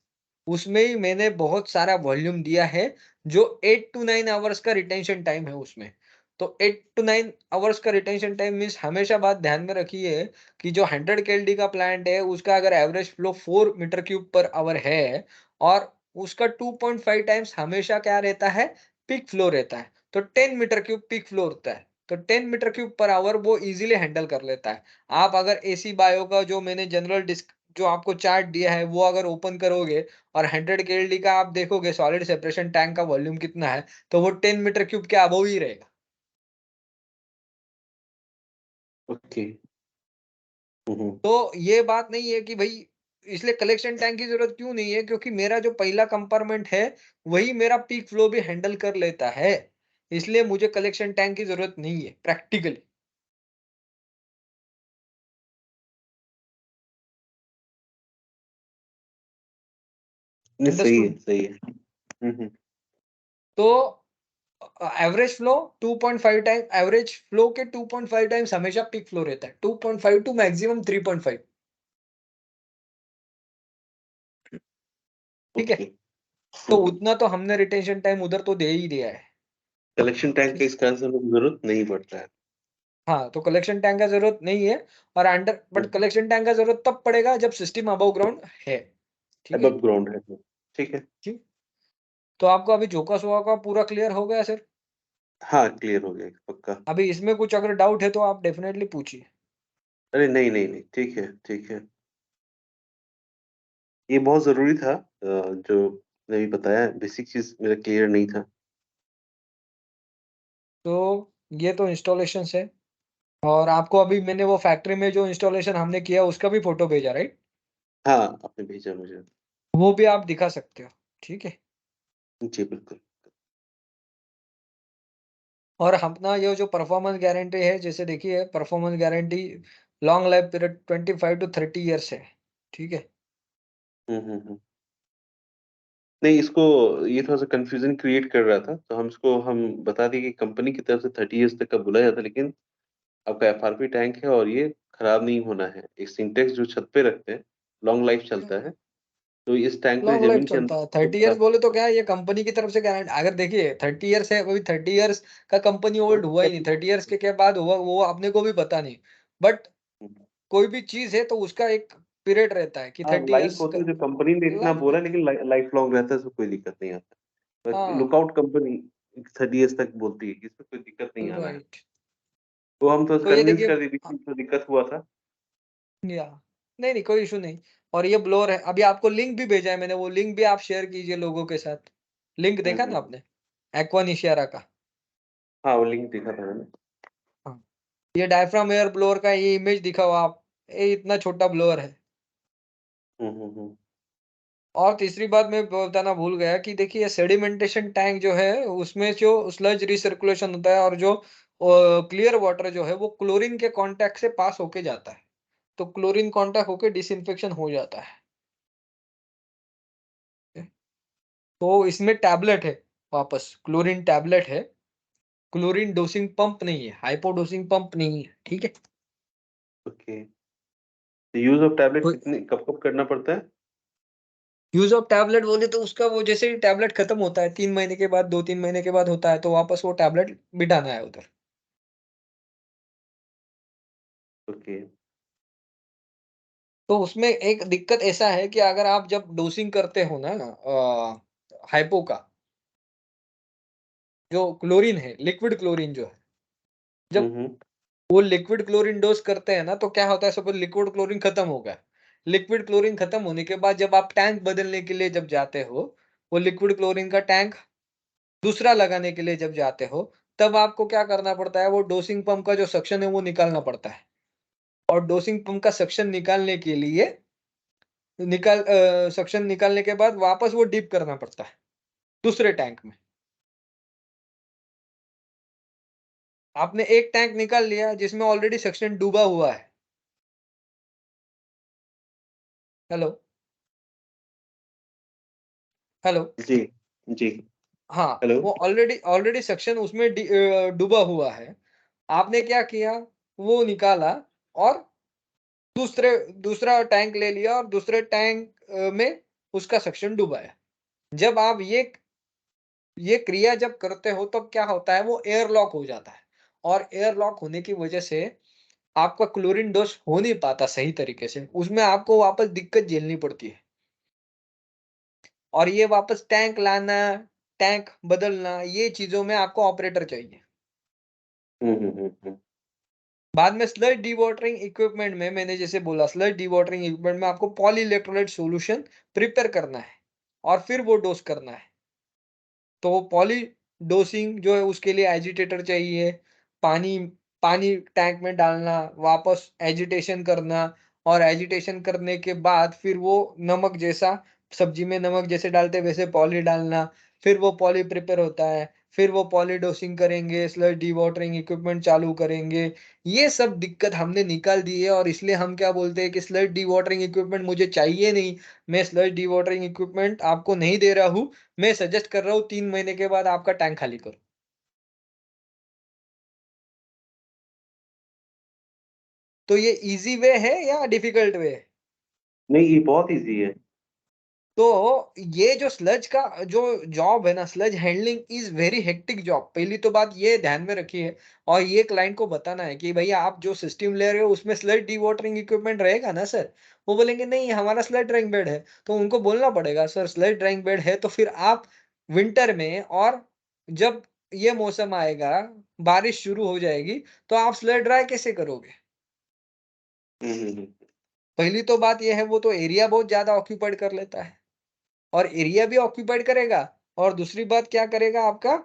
उसमें ही मैंने बहुत सारा वॉल्यूम दिया है, जो 8 टू 9 आवर्स का रिटेंशन टाइम है उसमें। तो 8 टू 9 आवर्स का रिटेंशन टाइम मीन्स हमेशा बात ध्यान में रखिए कि जो 100 केएलडी का प्लांट है, उसका अगर average flow 4 metre cube per hour है और उसका 2.5 टाइम्स हमेशा क्या रहता है? पीक फ्लो रहता है। तो 10 मीटर क्यूब पीक फ्लो होता है। तो 10 मीटर क्यूब पर आवर वो ईज़िली हैंडल कर लेता है। आप अगर एसी बायो का जो मैंने जनरल डिस्क जो आपको चार्ट दिया है, वो अगर ओपन करोगे और 100 केएलडी का आप देखोगे सॉलिड सेपरेशन टैंक का वॉल्यूम कितना है, तो वो 10 मीटर क्यूब के अबव ही रहेगा। ओके। हुँ, हुँ। तो ये बात नहीं है कि भई इसलिए कलेक्शन टैंक की ज़रूरत क्यों नहीं है? क्योंकि मेरा जो पहला कंपार्टमेंट है, वही मेरा पीक फ्लो भी हैंडल कर लेता है। इसलिए मुझे कलेक्शन टैंक की ज़रूरत नहीं है, प्रैक्टिकली। नहीं, सही है, अंडरस्टूड? सही है। हुँ, हुँ। तो average flow 2.5 time average flow के 2.5 टाइम्स हमेशा पीक फ्लो रहता है। 2.5 टू मैक्सिमम 3.5। ठीक है? ओके। तो हुँ, हुँ। उतना तो हमने रिटेंशन टाइम उधर तो दे ही दिया है। कलेक्शन टैंक का ठीक। इस कारण से हमें ज़रूरत नहीं पड़ता है। हाँ, तो कलेक्शन टैंक का ज़रूरत नहीं है और under hmm, but collection tank का ज़रूरत तब पड़ेगा जब सिस्टम अबव ग्राउंड है। ठीक है? अबव ग्राउंड है तो। ठीक है। ठीक। तो आपको अभी जोका-सोआ का पूरा क्लियर हो गया सर? हाँ, क्लियर हो गया पक्का। अभी इसमें कुछ अगर डाउट है तो आप डेफिनिटली पूछिए। अरे नहीं, नहीं, नहीं, ठीक है, ठीक है। ये बहुत ज़रूरी था जो आपने अभी बताया बेसिक चीज़ मेरा क्लियर नहीं था। तो ये तो इंस्टॉलेशंस है और आपको अभी मैंने वो फैक्ट्री में जो इंस्टॉलेशन हमने किया उसका भी फ़ोटो भेजा राइट? हाँ, आपने भेजा मुझे। वो भी आप दिखा सकते हो। ठीक है? जी, बिल्कुल। और अपना ये जो परफॉर्मेंस गारंटी है जैसे देखिए performance guarantee long life period 25 to 30 years है। ठीक है? हुँ, हुँ, हुँ। नहीं, इसको ये थोड़ा-सा कन्फ्यूज़न क्रिएट कर रहा था, तो हम बता दें कि कंपनी की तरफ से 30 इयर्स तक का बोला जाता है, लेकिन आपका एफआरपी टैंक है और ये खराब नहीं होना है। एक सिंटेक्स जो छत पे रखते हैं, लॉन्ग लाइफ चलता है, तो इस टैंक को लॉन्ग लाइफ ज़मीन के चलता अंदर है। तो 30 इयर्स खराब बोले तो क्या है ये कंपनी की तरफ से गारंटी अगर देखिए 30 इयर्स है अभी 30 इयर्स का कंपनी होल्ड हुआ ही नहीं। 30 इयर्स के क्या बाद हुआ वो अपने को भी पता नहीं। बट कोई भी चीज़ है तो उसका एक पीरियड रहता है कि हाँ, 30 लाइफ इयर्स का होती है जो कंपनी ने इतना लाइफ बोला लेकिन लाइफ लॉन्ग रहता है, इसमें कोई दिक्कत नहीं आता। बट हाँ, लुकआउट कंपनी 30 इयर्स तक बोलती है, इसमें कोई दिक्कत नहीं आना है। राइट। तो हम थोड़ा-सा तो ये कन्विंस देखिए कर दिए, बीच में थोड़ा दिक्कत हुआ था। या नहीं, नहीं कोई इश्यू नहीं और ये ब्लोअर है। अभी आपको लिंक भी भेजा है मैंने वो लिंक भी आप शेयर कीजिए लोगों के साथ। लिंक हुँ, देखा हुँ, ना हुँ। आपने? एक्वानिशियरा का। हाँ, वो लिंक देखा था मैंने। हाँ। ये डायफ्राम एयर ब्लोअर का ये इमेज दिखाओ आप। ये इतना छोटा ब्लोअर है। हुँ, हुँ, हुँ। और तीसरी बात मैं बताना भूल गया कि देखिए सेडिमेंटेशन टैंक जो है उसमें जो स्लज रिसर्कुलेशन होता है और जो क्लियर वाटर जो है वो क्लोरीन के कांटेक्ट से पास होके जाता है। तो क्लोरीन कांटेक्ट होके डिसइंफेक्शन हो जाता है। तो इसमें टैबलेट है वापस क्लोरीन टैबलेट है। क्लोरीन डोसिंग पंप नहीं है, हाइपो डोसिंग पंप नहीं है, ठीक है? ओके। तो यूज़ ऑफ टैबलेट तो कितने कब-कब करना पड़ता है? यूज़ ऑफ टैबलेट बोले तो उसका वो जैसे ही टैबलेट खत्म होता है 3 महीने के बाद 2-3 महीने के बाद होता है तो वापस वो टैबलेट बिठाना है उधर। ओके। तो उसमें एक दिक्कत ऐसा है कि अगर आप जब डोसिंग करते हो ना हाइपो का जो क्लोरीन है, लिक्विड क्लोरीन जो है, हुँ, जब हुँ। वो लिक्विड क्लोरीन डोज़ करते हैं ना, तो क्या होता है सपोज़ लिक्विड क्लोरीन खत्म हो गया। लिक्विड क्लोरीन खत्म होने के बाद जब आप टैंक बदलने के लिए जब जाते हो, वो लिक्विड क्लोरीन का टैंक दूसरा लगाने के लिए जब जाते हो, तब आपको क्या करना पड़ता है, वो डोसिंग पंप का जो सक्शन है वो निकालना पड़ता है। और डोसिंग पंप का सक्शन निकालने के लिए सक्शन निकालने के बाद वापस वो डिप करना पड़ता है, दूसरे टैंक में। आपने एक टैंक निकाल लिया जिसमें ऑलरेडी सक्शन डूबा हुआ है। हेलो? हेलो? जी, जी। हाँ, हेलो? वो ऑलरेडी ऑलरेडी सक्शन उसमें डूबा हुआ है। आपने क्या किया, वो निकाला और दूसरे दूसरा टैंक ले लिया और दूसरे टैंक में उसका सक्शन डुबाया। जब आप ये क्रिया जब करते हो तब क्या होता है, वो एयर लॉक हो जाता है और एयर लॉक होने की वजह से आपका क्लोरीन डोस हो नहीं पाता सही तरीके से। उसमें आपको वापस दिक्कत झेलनी पड़ती है और ये वापस टैंक लाना, टैंक बदलना, ये चीज़ों में आपको ऑपरेटर चाहिए। हुँ, हुँ, हुँ, हुँ। बाद में स्लज डिवॉटरिंग इक्विपमेंट में मैंने जैसे बोला, स्लज डिवॉटरिंग इक्विपमेंट में आपको पॉली इलेक्ट्रोलाइट सॉल्यूशन प्रिपेयर करना है और फिर वो डोज़ करना है। तो पॉली डोसिंग जो है उसके लिए एजिटेटर चाहिए, पानी पानी टैंक में डालना, वापस एजिटेशन करना और एजिटेशन करने के बाद फिर वो नमक जैसा, सब्जी में नमक जैसे डालते हैं वैसे पॉली डालना, फिर वो पॉली प्रिपेयर होता है, फिर वो पॉली डोसिंग करेंगे, स्लज डिवॉटरिंग इक्विपमेंट चालू करेंगे। ये सब दिक्कत हमने निकाल दी है और इसलिए हम क्या बोलते हैं कि स्लज डिवॉटरिंग इक्विपमेंट मुझे चाहिए नहीं, मैं स्लज डिवॉटरिंग इक्विपमेंट आपको नहीं दे रहा हूँ, मैं सजेस्ट कर रहा हूँ 3 महीने के बाद आपका टैंक खाली करो। तो ये ईज़ी वे है या डिफ़िकल्ट वे है? नहीं, ये बहुत ईज़ी है। तो ये जो स्लज का जो जॉब है ना, sludge handling is very hectic job. पहली तो बात ये ध्यान में रखिए और ये क्लाइंट को बताना है कि भैया आप जो सिस्टम ले रहे हो उसमें स्लज डिवॉटरिंग इक्विपमेंट रहेगा ना सर? वो बोलेंगे नहीं हमारा स्लज ड्राइंग बेड है। तो उनको बोलना पड़ेगा सर स्लज ड्राइंग बेड है तो फिर आप विंटर में और जब ये मौसम आएगा, बारिश शुरू हो जाएगी, तो आप स्लज ड्राई कैसे करोगे? हुँ, हुँ, हुँ। पहली तो बात ये है वो तो एरिया बहुत ज़्यादा ऑक्यूपाइड कर लेता है और एरिया भी ऑक्यूपाइड करेगा और दूसरी बात क्या करेगा आपका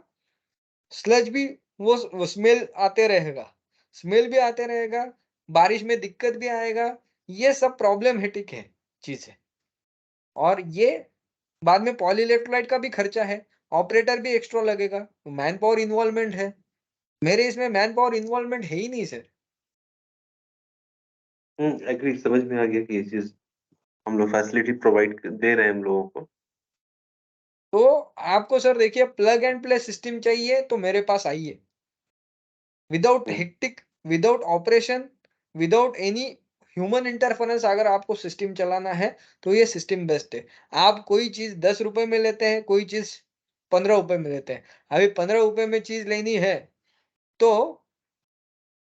स्लज भी वो स्मेल आते रहेगा। स्मेल भी आते रहेगा, बारिश में दिक्कत भी आएगा, ये सब प्रॉब्लमैटिक है चीज़ें। और ये बाद में पॉली इलेक्ट्रोलाइट का भी खर्चा है, ऑपरेटर भी एक्स्ट्रा लगेगा, मैन पावर इन्वॉल्वमेंट है। मेरे इसमें मैन पावर इन्वॉल्वमेंट है ही नहीं सर। हुँ, एग्री समझ में आ गया कि ये चीज़ हम लोग फैसिलिटी प्रोवाइड क दे रहे हैं हम लोगों को। तो आपको सर देखिए प्लग एंड प्ले सिस्टम चाहिए तो मेरे पास आइए। विदाउट हुँ, hectic, without operation, without any human interference अगर आपको सिस्टम चलाना है, तो ये सिस्टम बेस्ट है। आप कोई चीज़ ₹10 में लेते हैं, कोई चीज़ ₹15 में लेते हैं। अभी ₹15 में चीज़ लेनी है, तो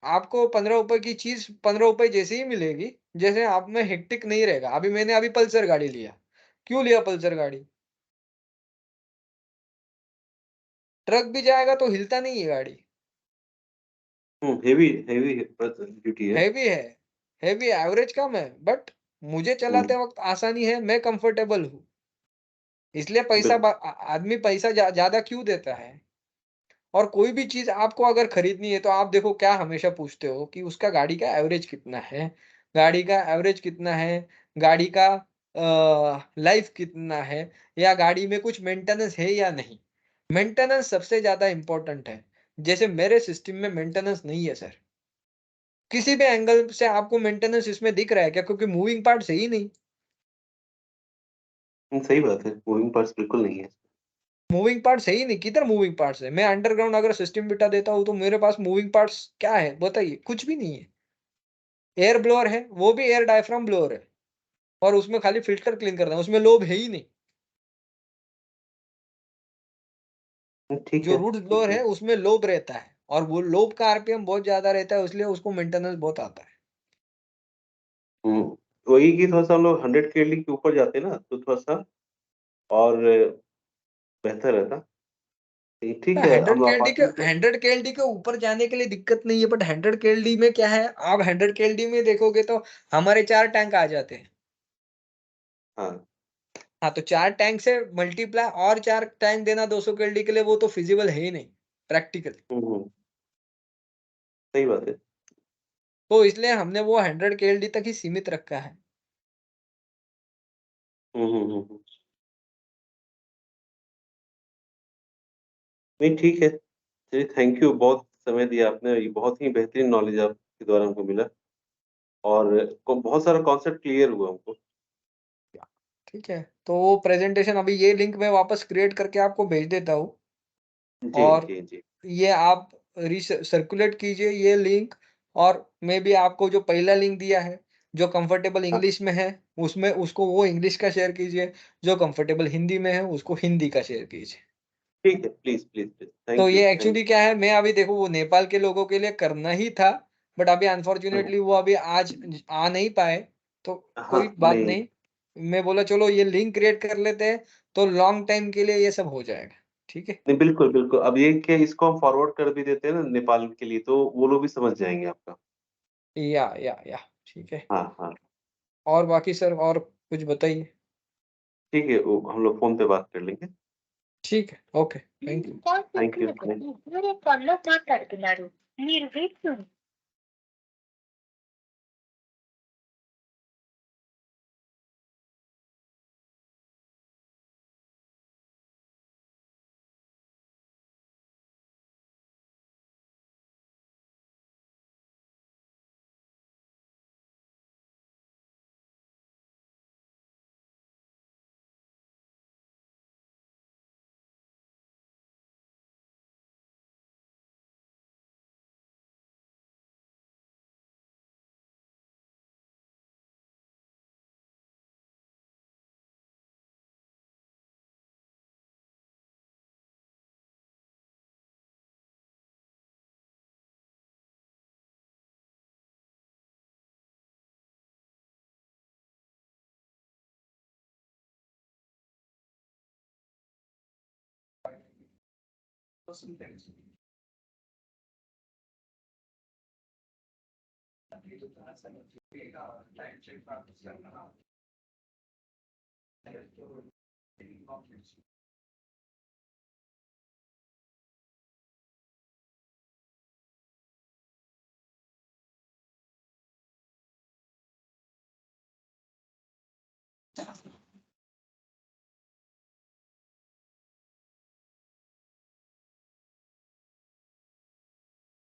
आपको ₹15 की चीज़ ₹15 जैसे ही मिलेगी, जैसे आप में हेक्टिक नहीं रहेगा। अभी मैंने पल्सर गाड़ी लिया। क्यों लिया पल्सर गाड़ी? ट्रक भी जाएगा तो हिलता नहीं है गाड़ी। हुँ, हेवी हेवी ड्यूटी है। हेवी है, हेवी एवरेज कम है, बट मुझे हुँ, चलाते वक़्त आसानी है, मैं कंफर्टेबल हूँ। इसलिए आदमी पैसा ज़्यादा क्यों देता है? और कोई भी चीज़ आपको अगर खरीदनी है, तो आप देखो क्या हमेशा पूछते हो कि उसका गाड़ी का एवरेज कितना है? गाड़ी का एवरेज कितना है? गाड़ी का लाइफ़ कितना है? या गाड़ी में कुछ मेंटेनेंस है या नहीं? मेंटेनेंस सबसे ज़्यादा इम्पोर्टेंट है। जैसे मेरे सिस्टम में मेंटेनेंस नहीं है सर। किसी भी एंगल से आपको मेंटेनेंस इसमें दिख रहा है क्या? क्योंकि मूविंग पार्ट्स है ही नहीं। सही बात है, मूविंग पार्ट्स बिल्कुल नहीं है। मूविंग पार्ट्स है ही नहीं, किधर मूविंग पार्ट्स है? मैं अंडरग्राउंड अगर सिस्टम बिठा देता हूँ, तो मेरे पास मूविंग पार्ट्स क्या है बताइए? कुछ भी नहीं है। एयर ब्लोअर है, वो भी एयर डायफ्राम ब्लोअर है और उसमें खाली फ़िल्टर क्लीन करना है, उसमें लोब है ही नहीं। ठीक जो है, रूट्स ठीक ब्लोअर है। है, उसमें लोब रहता है और वो लोब का आरपीएम बहुत ज़्यादा रहता है, इसलिए उसको मेंटेनेंस बहुत आता है। हुँ, वही कि थोड़ा-सा हम लोग 100 केडली के ऊपर जाते ना, तो थोड़ा-सा और बेहतर रहता। ठीक है, 100 हम केएलडी के अपार्टमेंट में 100 केएलडी के ऊपर जाने के लिए दिक्कत नहीं है, बट 100 केएलडी में क्या है, आप 100 केएलडी में देखोगे तो हमारे 4 टैंक आ जाते हैं। हाँ, हाँ, तो 4 टैंक से मल्टीप्लाई और 4 टैंक देना 200 केएलडी के लिए वो तो फिजिबल है ही नहीं, प्रैक्टिकल। हुँ। सही बात है। तो इसलिए हमने वो 100 केएलडी तक ही सीमित रखा है। हुँ। नहीं ठीक है। चलिए थैंक यू बहुत समय दिया आपने, ये बहुत ही बेहतरीन नॉलेज आपके द्वारा हमको मिला और को बहुत सारा कॉन्सेप्ट क्लियर हुआ हमको। ठीक है, तो वो प्रेज़ेंटेशन अभी ये लिंक मैं वापस क्रिएट करके आपको भेज देता हूँ जी, और जी। ये आप सर्कुलेट कीजिए ये लिंक और मैं भी आपको जो पहला लिंक दिया है, जो कंफर्टेबल हाँ, इंग्लिश में है, उसमें उसको वो इंग्लिश का शेयर कीजिए, जो कंफर्टेबल हिंदी में है, उसको हिंदी का शेयर कीजिए। ठीक है। प्लीज़। तो थैंक यू, ये थैंक एक्चुअली क्या है, मैं अभी देखो वो नेपाल के लोगों के लिए करना ही था, बट अभी हाँ, अनफॉर्च्यूनेटली वो अभी आज आ नहीं पाए, तो हाँ, कोई बात नहीं, नहीं। मैं बोला चलो ये लिंक क्रिएट कर लेते हैं, तो लॉन्ग टाइम के लिए ये सब हो जाएगा। ठीक है? नहीं बिल्कुल। अब ये कि इसको हम फॉरवर्ड कर भी देते हैं ना नेपाल के लिए, तो वो लोग भी समझ जाएँगे आपका। या, ठीक है। हाँ। और बाकी सर और कुछ बताइए? ठीक है, वो हम लोग फ़ोन पे बात कर लेंगे। ठीक है, okay, thank you. Thank you. మీరు ఫోన్‌లో మాట్లాడుతున్నారు. మీరు వెయిట్ చేయండి.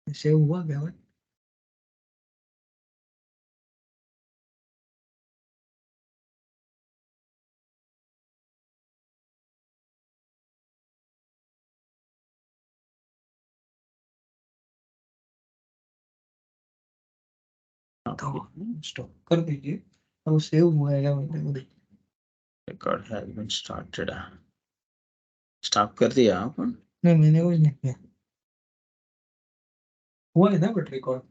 सेव हुआ क्या भाई? तो स्टॉप कर दीजिए। वो सेव हुआ है क्या मेरे को देखिए। Record has been started. Stop कर दिया आपने? नहीं, मैंने कुछ नहीं किया। हुआ है ना बट रिकॉर्ड?